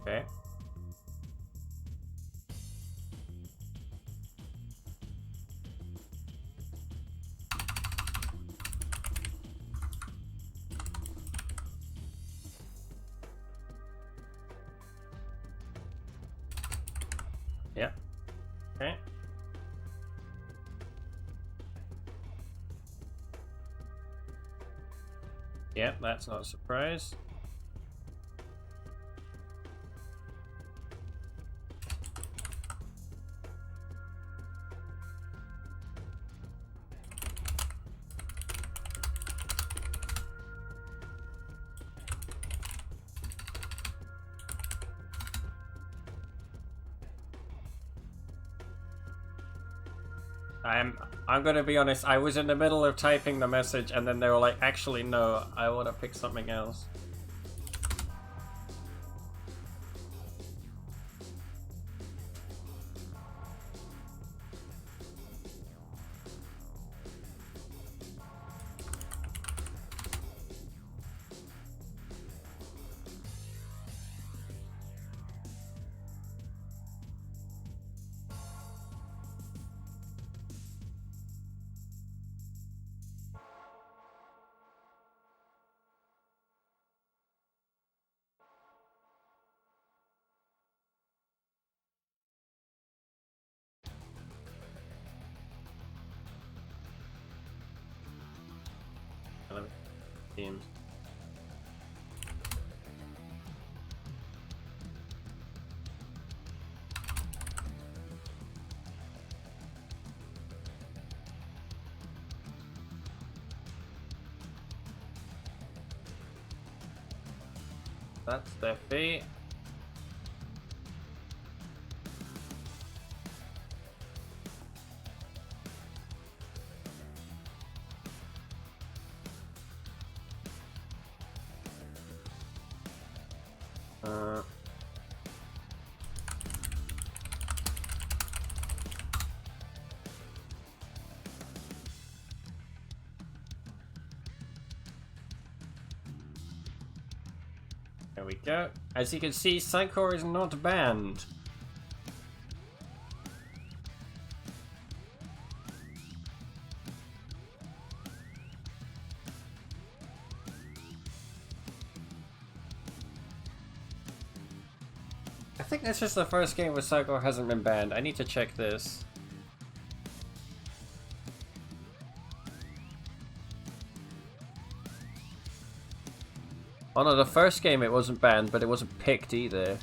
Okay. Yeah. Okay. Yeah, that's not a surprise. I'm gonna be honest, I was in the middle of typing the message and then they were like, actually no, I wanna pick something else. Teams. That's their feet. There we go. As you can see, Psychor is not banned. I think this is the first game where Psychor hasn't been banned. I need to check this. Oh no, the first game it wasn't banned, but it wasn't picked either.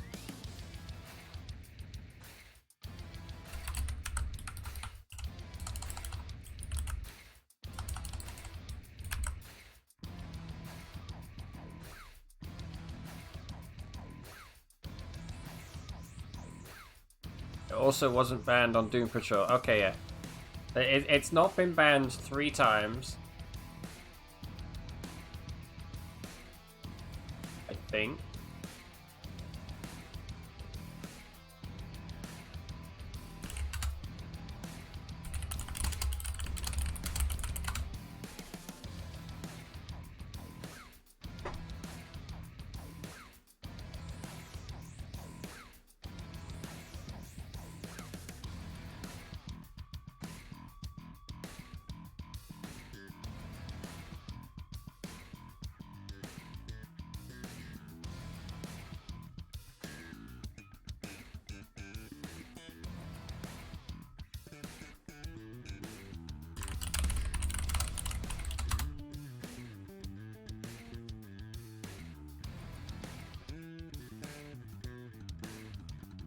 It also wasn't banned on Doom Patrol. Okay, yeah. It's not been banned 3 times. I think.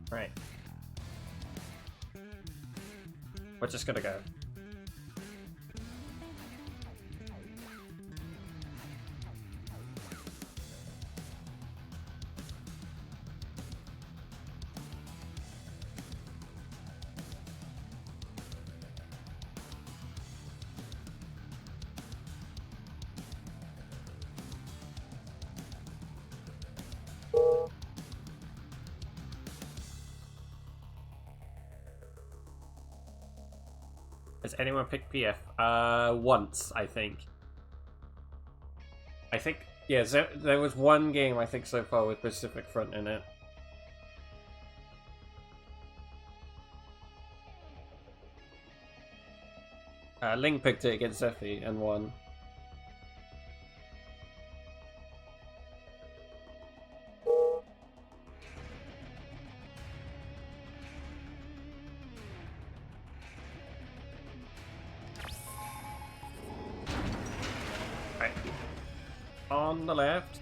Right. We're just gonna go. Has anyone picked PF? Once, I think. Yeah, there was one game, I think, so far with Pacific Front in it. Ling picked it against Zephy and won. On the left,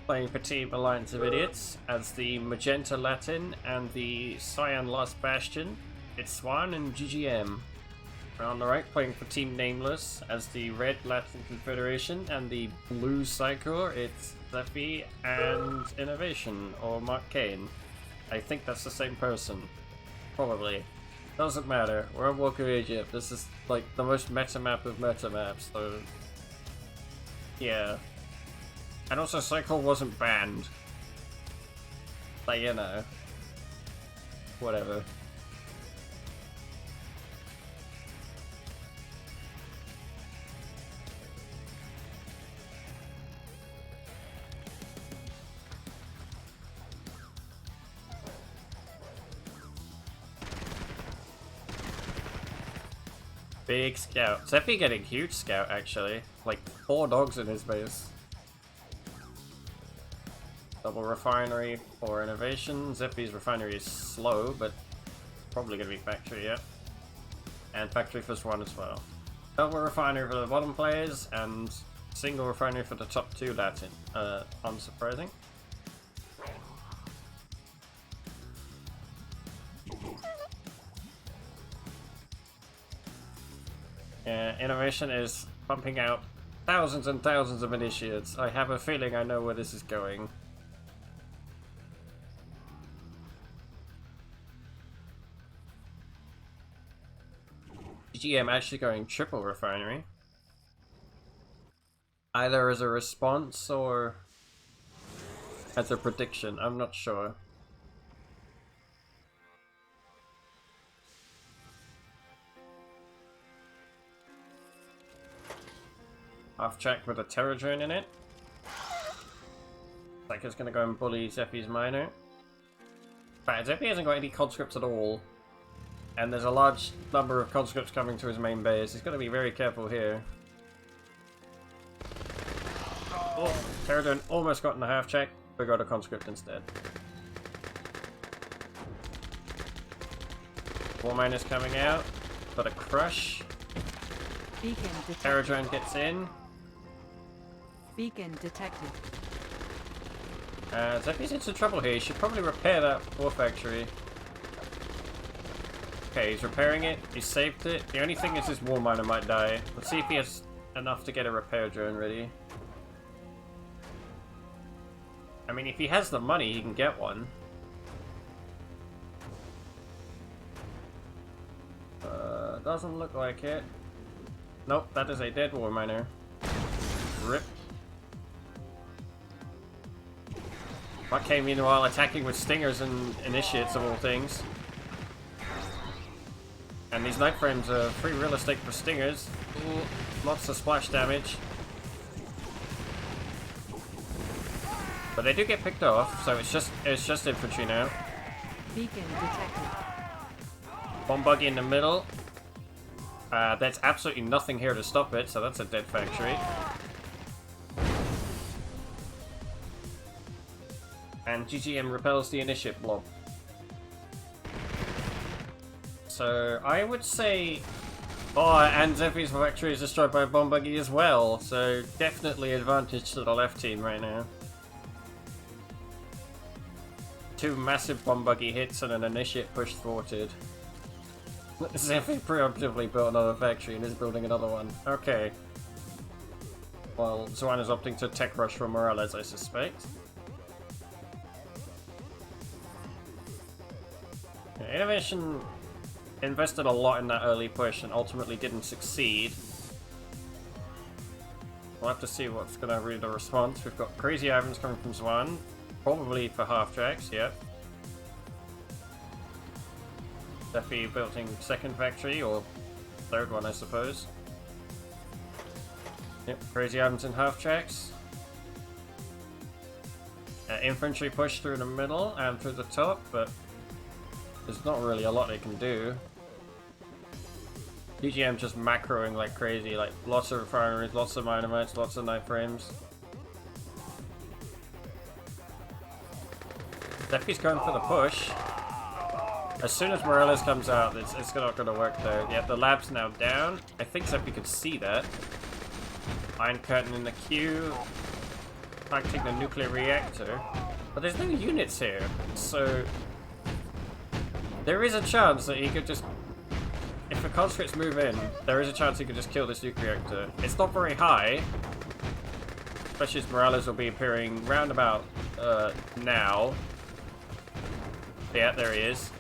playing for Team Alliance of Idiots as the Magenta Latin and the Cyan Lost Bastion, it's Swan and GGM. On the right, playing for Team Nameless as the Red Latin Confederation and the Blue Psychor, it's Zephy and Innovation, or Mark Kane. I think that's the same person. Probably. Doesn't matter. We're on Walk of Egypt. This is like the most meta map of meta maps, so yeah. And also, Cycle wasn't banned. Like, you know. Whatever. Big scout. Zephy getting huge scout, actually. Like, 4 dogs in his base. Double refinery for innovation. Zephy's refinery is slow, but probably going to be factory, yeah. And factory for Swan as well. Double refinery for the bottom players, and Single refinery for the top two, that's unsurprising. Innovation is pumping out thousands and thousands of initiates. I have a feeling I know where this is going. GM actually going triple refinery. Either as a response or as a prediction, I'm not sure. Half track with a Terror Drone in it. Like it's gonna go and bully Zeffy's miner. In fact, Zeffy hasn't got any conscripts at all. And there's a large number of conscripts coming to his main base. He's gotta be very careful here. Oh, Terror Drone almost got in the half check, but got a conscript instead. War miners coming out, got a crush. Beacon detected. Terror Drone gets in. Beacon detected. Zeffy's into trouble here. He should probably repair that war factory. Okay, he's repairing it. He saved it. The only thing is his war miner might die. Let's see if he has enough to get a repair drone ready. I mean, if he has the money, he can get one. Doesn't look like it. Nope, that is a dead war miner. Rip. Buckay, meanwhile, attacking with stingers and initiates of all things. And these night frames are free real estate for stingers. Ooh, lots of splash damage. But they do get picked off, so it's just infantry now. Beacon detected. Bomb buggy in the middle. There's absolutely nothing here to stop it, so that's a dead factory. And GGM repels the initiate blob. So I would say... Oh, and Zeffy's factory is destroyed by a bomb buggy as well, so definitely advantage to the left team right now. Two massive bomb buggy hits and an initiate push thwarted. Zeffy preemptively built another factory and is building another one. Okay. Well, Zwan is opting to tech rush for Morales, I suspect. Yeah, Innovation invested a lot in that early push and ultimately didn't succeed. We'll have to see what's going to be the response. We've got Crazy Ivans coming from Zwan. Probably for half tracks, yep. Zeffy building second factory, or third one, I suppose. Yep, Crazy Ivans in half tracks. Infantry push through the middle and through the top, but there's not really a lot they can do. DGM just macroing like crazy, like lots of refineries, lots of dynamites, lots of night frames. Zeffy's going for the push. As soon as Morales comes out, it's not going to work though. Yeah, the lab's now down. I think Zeffy could see that. Iron Curtain in the queue. Acting the nuclear reactor. But there's no units here, so... There is a chance that he could just... If the conscripts move in, there is a chance he could just kill this nuclear reactor. It's not very high. Especially as Morales will be appearing round about now. Yeah, there he is.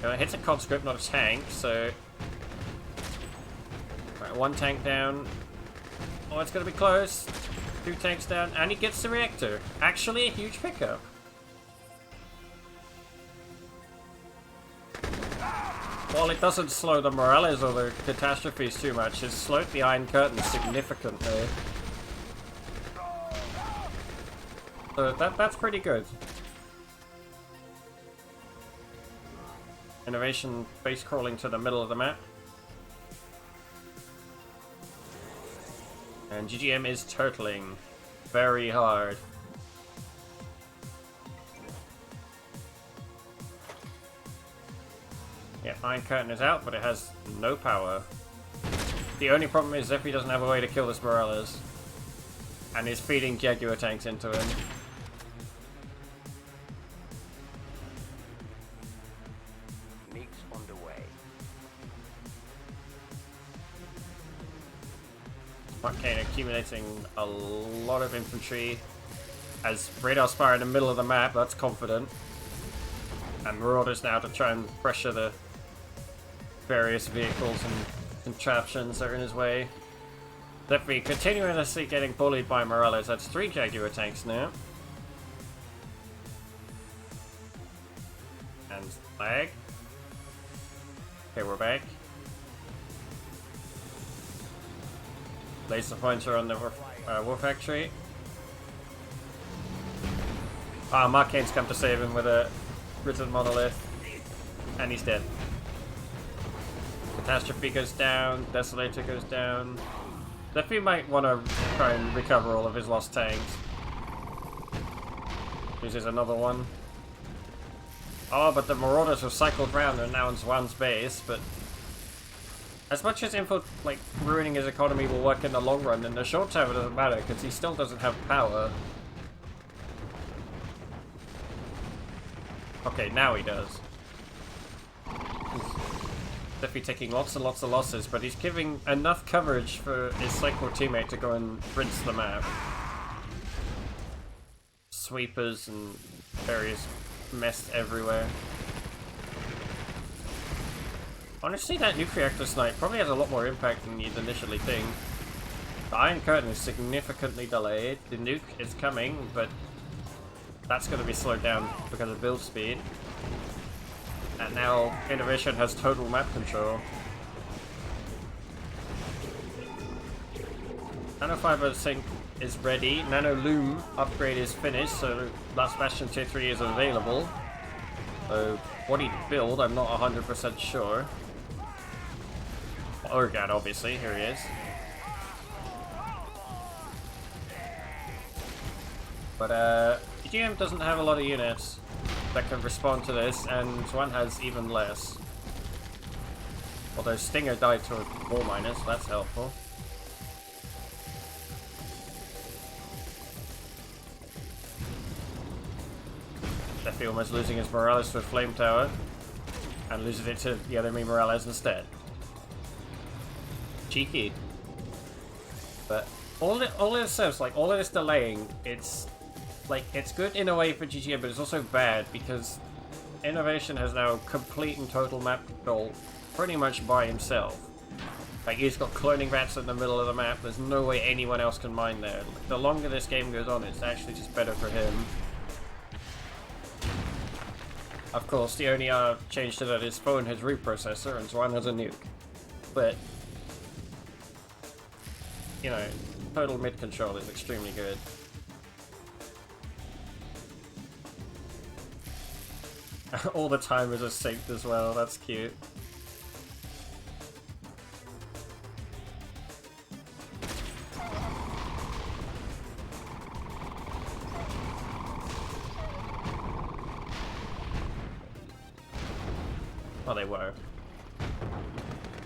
Hits a conscript, not a tank, so... Right, one tank down. Oh, it's gonna be close. Two tanks down, and he gets the reactor. Actually, a huge pickup. While it doesn't slow the Morales or the catastrophes too much, it's slowed the Iron Curtain significantly. So that's pretty good. Innovation base crawling to the middle of the map. And GGM is turtling very hard. Yeah, Iron Curtain is out, but it has no power. The only problem is Zeffy doesn't have a way to kill this Morales. And is feeding Jaguar tanks into him. Mix underway. Arcane accumulating a lot of infantry. As radar spire in the middle of the map, that's confident. And Marauders now to try and pressure the various vehicles and contraptions that are in his way. Definitely continuously getting bullied by Morales. That's 3 Jaguar tanks now. And lag. Okay, we're back. Laser pointer on the war factory. Ah, Markane's come to save him with a written monolith. And he's dead. Catastrophe goes down, Desolator goes down. Definitely might want to try and recover all of his lost tanks. Uses another one. Oh, but the Marauders have cycled round and now in Zwan's base, but as much as like ruining his economy will work in the long run, in the short term it doesn't matter because he still doesn't have power. Okay, now he does. Definitely taking lots and lots of losses, but he's giving enough coverage for his Cycler teammate to go and rinse the map. Sweepers and various mess everywhere. Honestly, that nuclear reactor snipe probably has a lot more impact than you'd initially think. The Iron Curtain is significantly delayed. The nuke is coming, but that's going to be slowed down because of build speed. And now Innovation has total map control. Nanofiber Sync is ready. Nano Loom upgrade is finished, so Last Bastion Tier 3 is available. So what he'd build, I'm not 100% sure. Orgad, obviously, here he is. But GM doesn't have a lot of units that can respond to this, and Zwan has even less. Although Stinger died to War Miners, so that's helpful. Definitely almost losing his Morales to a Flame Tower, and loses it to the enemy Morales instead. Cheeky. But all it serves, like all of this delaying, it's good in a way for GGM, but it's also bad because Innovation has now complete and total map control pretty much by himself. Like, he's got cloning rats in the middle of the map, there's no way anyone else can mine there. The longer this game goes on, it's actually just better for him. Of course, the only change to that is phone has root processor and Zwan has a nuke. But, you know, total mid control is extremely good. All the timers are synced as well, that's cute. Oh, they were.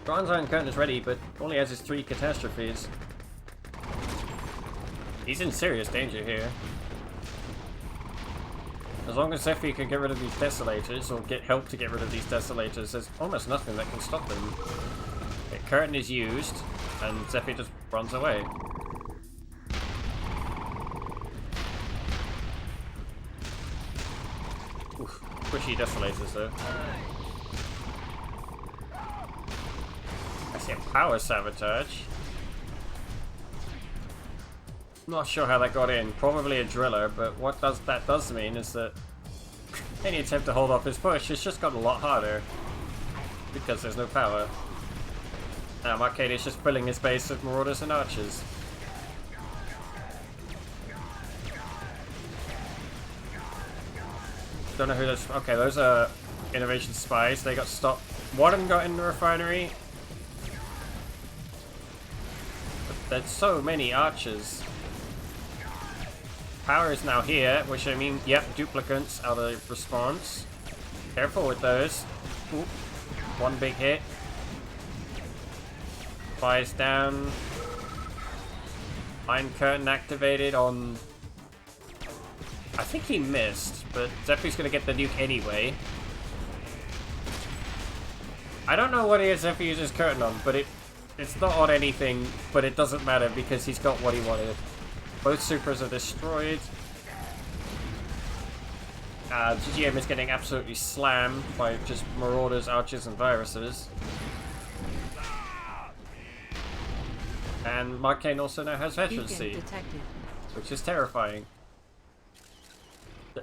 Bronze Iron Curtain is ready, but only has his 3 catastrophes. He's in serious danger here. As long as Zephy can get rid of these Desolators, or get help to get rid of these Desolators, there's almost nothing that can stop him. Okay, Curtain is used, and Zephy just runs away. Oof, pushy Desolators though. I see a Power Sabotage. Not sure how that got in. Probably a driller, but what that does mean is that any attempt to hold off his push has just gotten a lot harder because there's no power. Now Marcade is just filling his base with Marauders and Archers. Don't know who those. Okay, those are Innovation spies. They got stopped. One of them got in the refinery. But there's so many Archers. Power is now here, which I mean, yep, duplicates are the response. Careful with those. Oop. One big hit. Fires down. Iron Curtain activated on... I think he missed, but Zephy's gonna get the nuke anyway. I don't know what it is Zephy uses Curtain on, but it's not on anything, but it doesn't matter because he's got what he wanted. Both supers are destroyed. GGM is getting absolutely slammed by just Marauders, Archers, and Viruses. And Marcane also now has Veterancy, which is terrifying.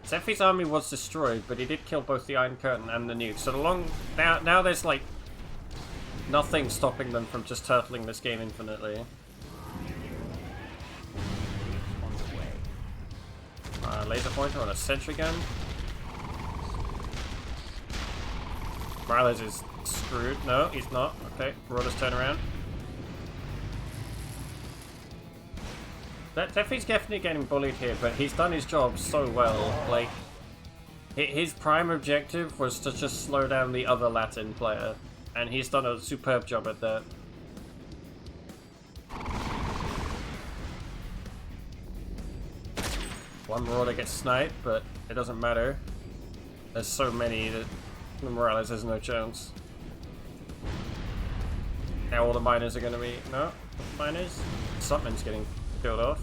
Zephy's army was destroyed, but he did kill both the Iron Curtain and the nuke. So now there's like nothing stopping them from just turtling this game infinitely. Laser pointer on a sentry gun. Morales is screwed. No, he's not. Okay, Marauders turn around. Zephy's definitely getting bullied here, but he's done his job so well. Like, his prime objective was to just slow down the other Latin player, and he's done a superb job at that. One Marauder gets sniped, but it doesn't matter. There's so many that the Morales has no chance. Now all the miners are going to be... No, miners? Something's getting killed off.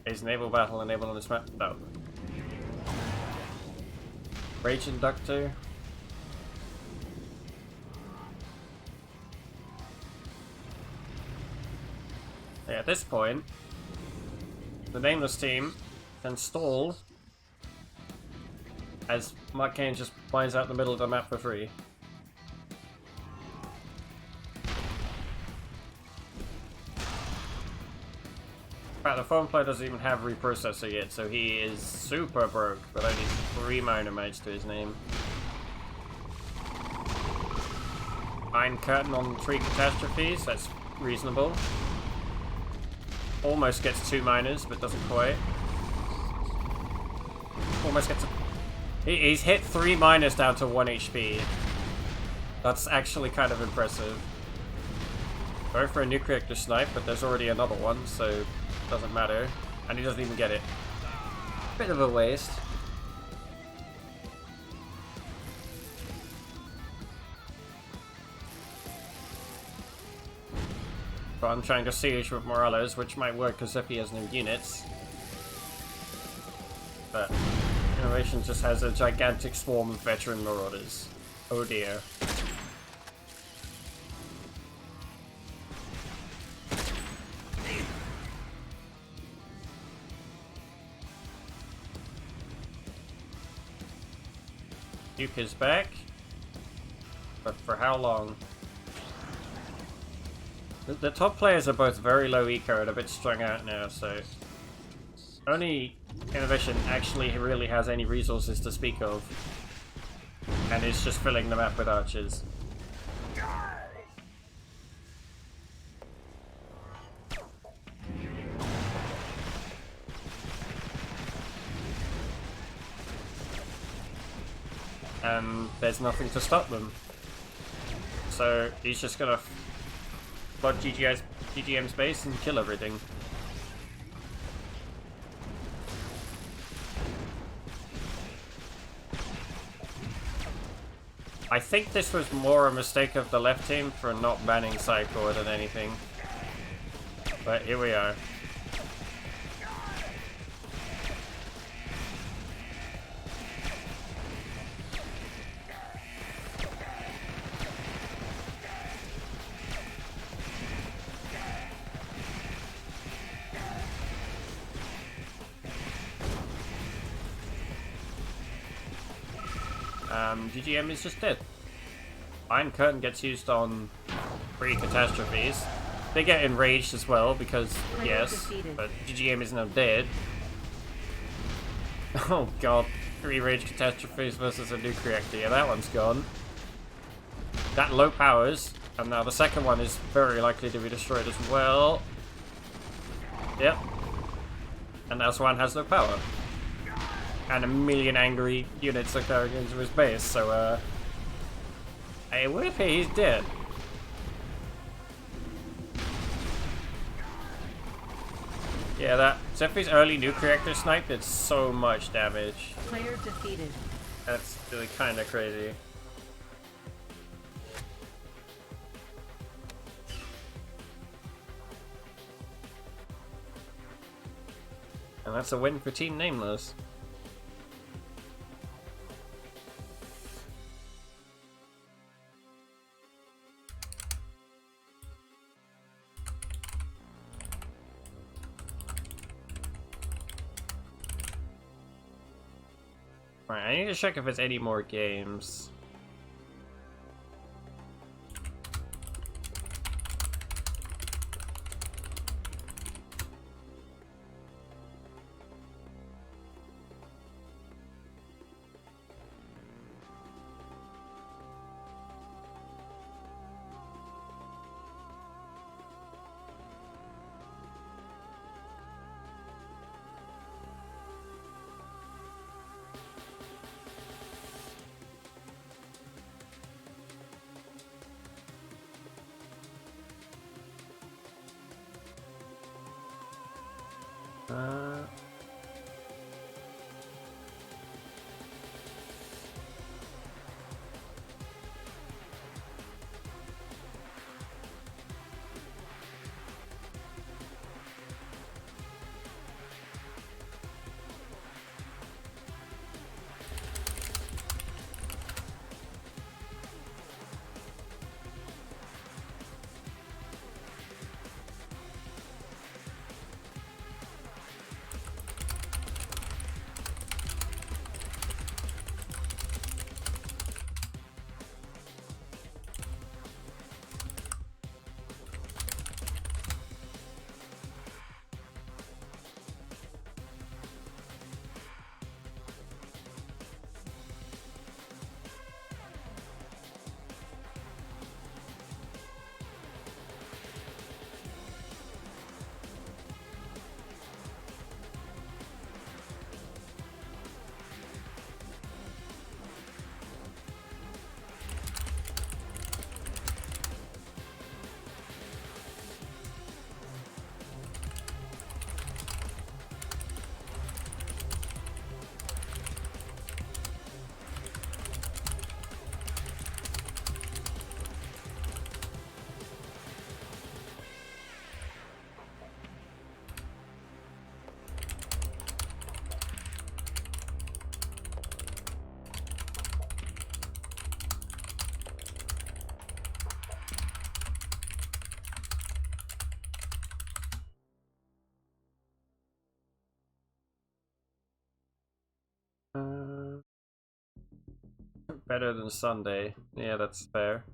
Is naval battle enabled on this map? No. Rage Inductor. Yeah, at this point, the Nameless team can stall as Marcane just finds out the middle of the map for free. In fact, the foam player doesn't even have reprocessor yet, so he is super broke, but only 3 minor mates to his name. Iron Curtain on 3 catastrophes, that's reasonable. Almost gets 2 minors, but doesn't quite. Almost gets he's hit 3 minors down to 1 HP. That's actually kind of impressive. Go for a nuke reactor snipe, but there's already another one, so doesn't matter. And he doesn't even get it. Bit of a waste. But I'm trying to siege with Morales, which might work because if he has no units. But Innovation just has a gigantic swarm of veteran Marauders. Oh dear. Duke is back. But for how long? The top players are both very low eco and a bit strung out now, so only Innovation actually really has any resources to speak of, and is just filling the map with archers. And there's nothing to stop them. So he's just gonna flood GGM's base and kill everything. I think this was more a mistake of the left team for not banning Psycore than anything. But here we are. GGM is just dead. Iron Curtain gets used on 3 catastrophes. They get enraged as well because, yes, but GGM is now dead. Oh god, 3 rage catastrophes versus a nuke reactor. Yeah, that one's gone. That low powers, and now the second one is very likely to be destroyed as well. Yep. And now Swan has no power. And a million angry units are going into his base, so hey, what if he's dead? Yeah, that Zephy's early nuke reactor snipe did so much damage. Player defeated. That's really kind of crazy. And that's a win for Team Nameless. Alright, I need to check if there's any more games. Uh... Better than Sunday. Yeah, that's fair.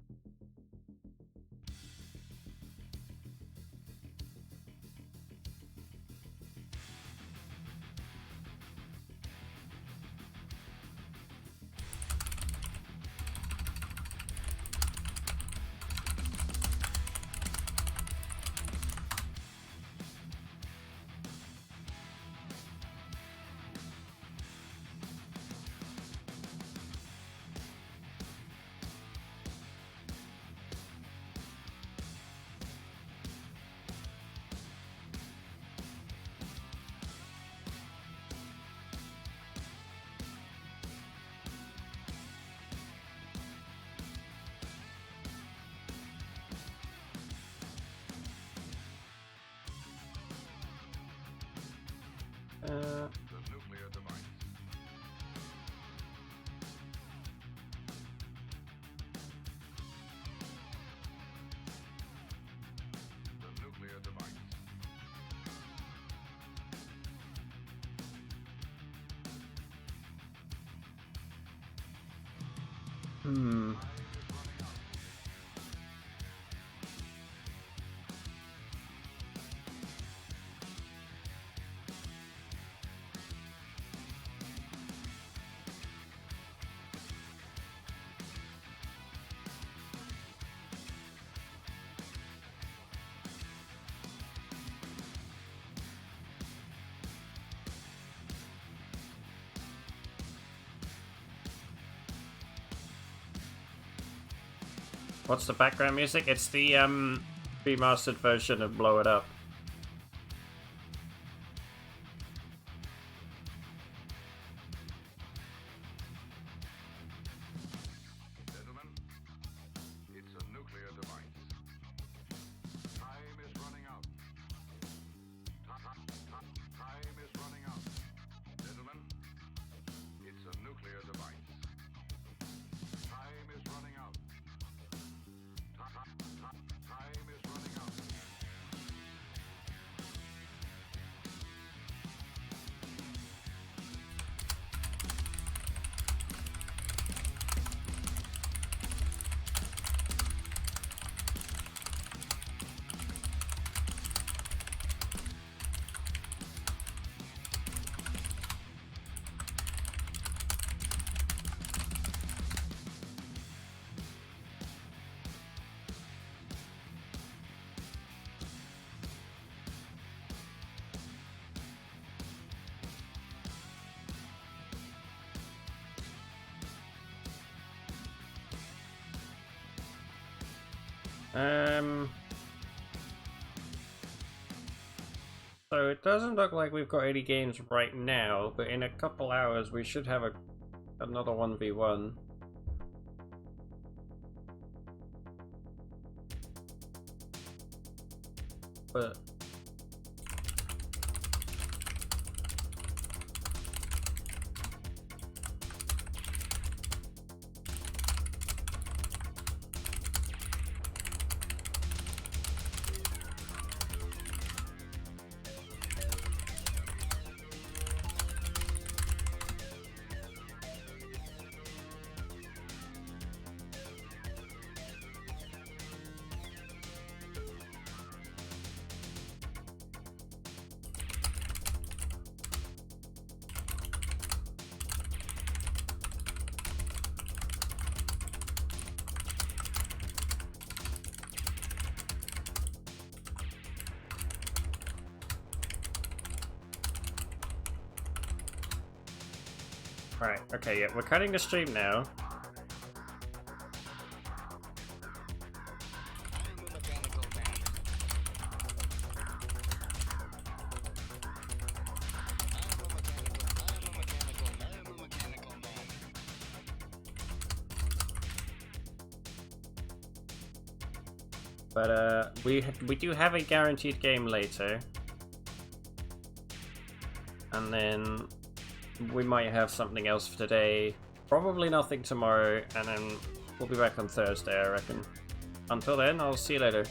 The nuclear device. The nuclear device. Hmm. What's the background music? It's the remastered version of Blow It Up. So it doesn't look like we've got any games right now, but in a couple hours we should have another 1v1. But right, okay, yeah, we're cutting the stream now. But we do have a guaranteed game later, and then we might have something else for today. Probably nothing tomorrow, and then we'll be back on Thursday, I reckon. Until then, I'll see you later.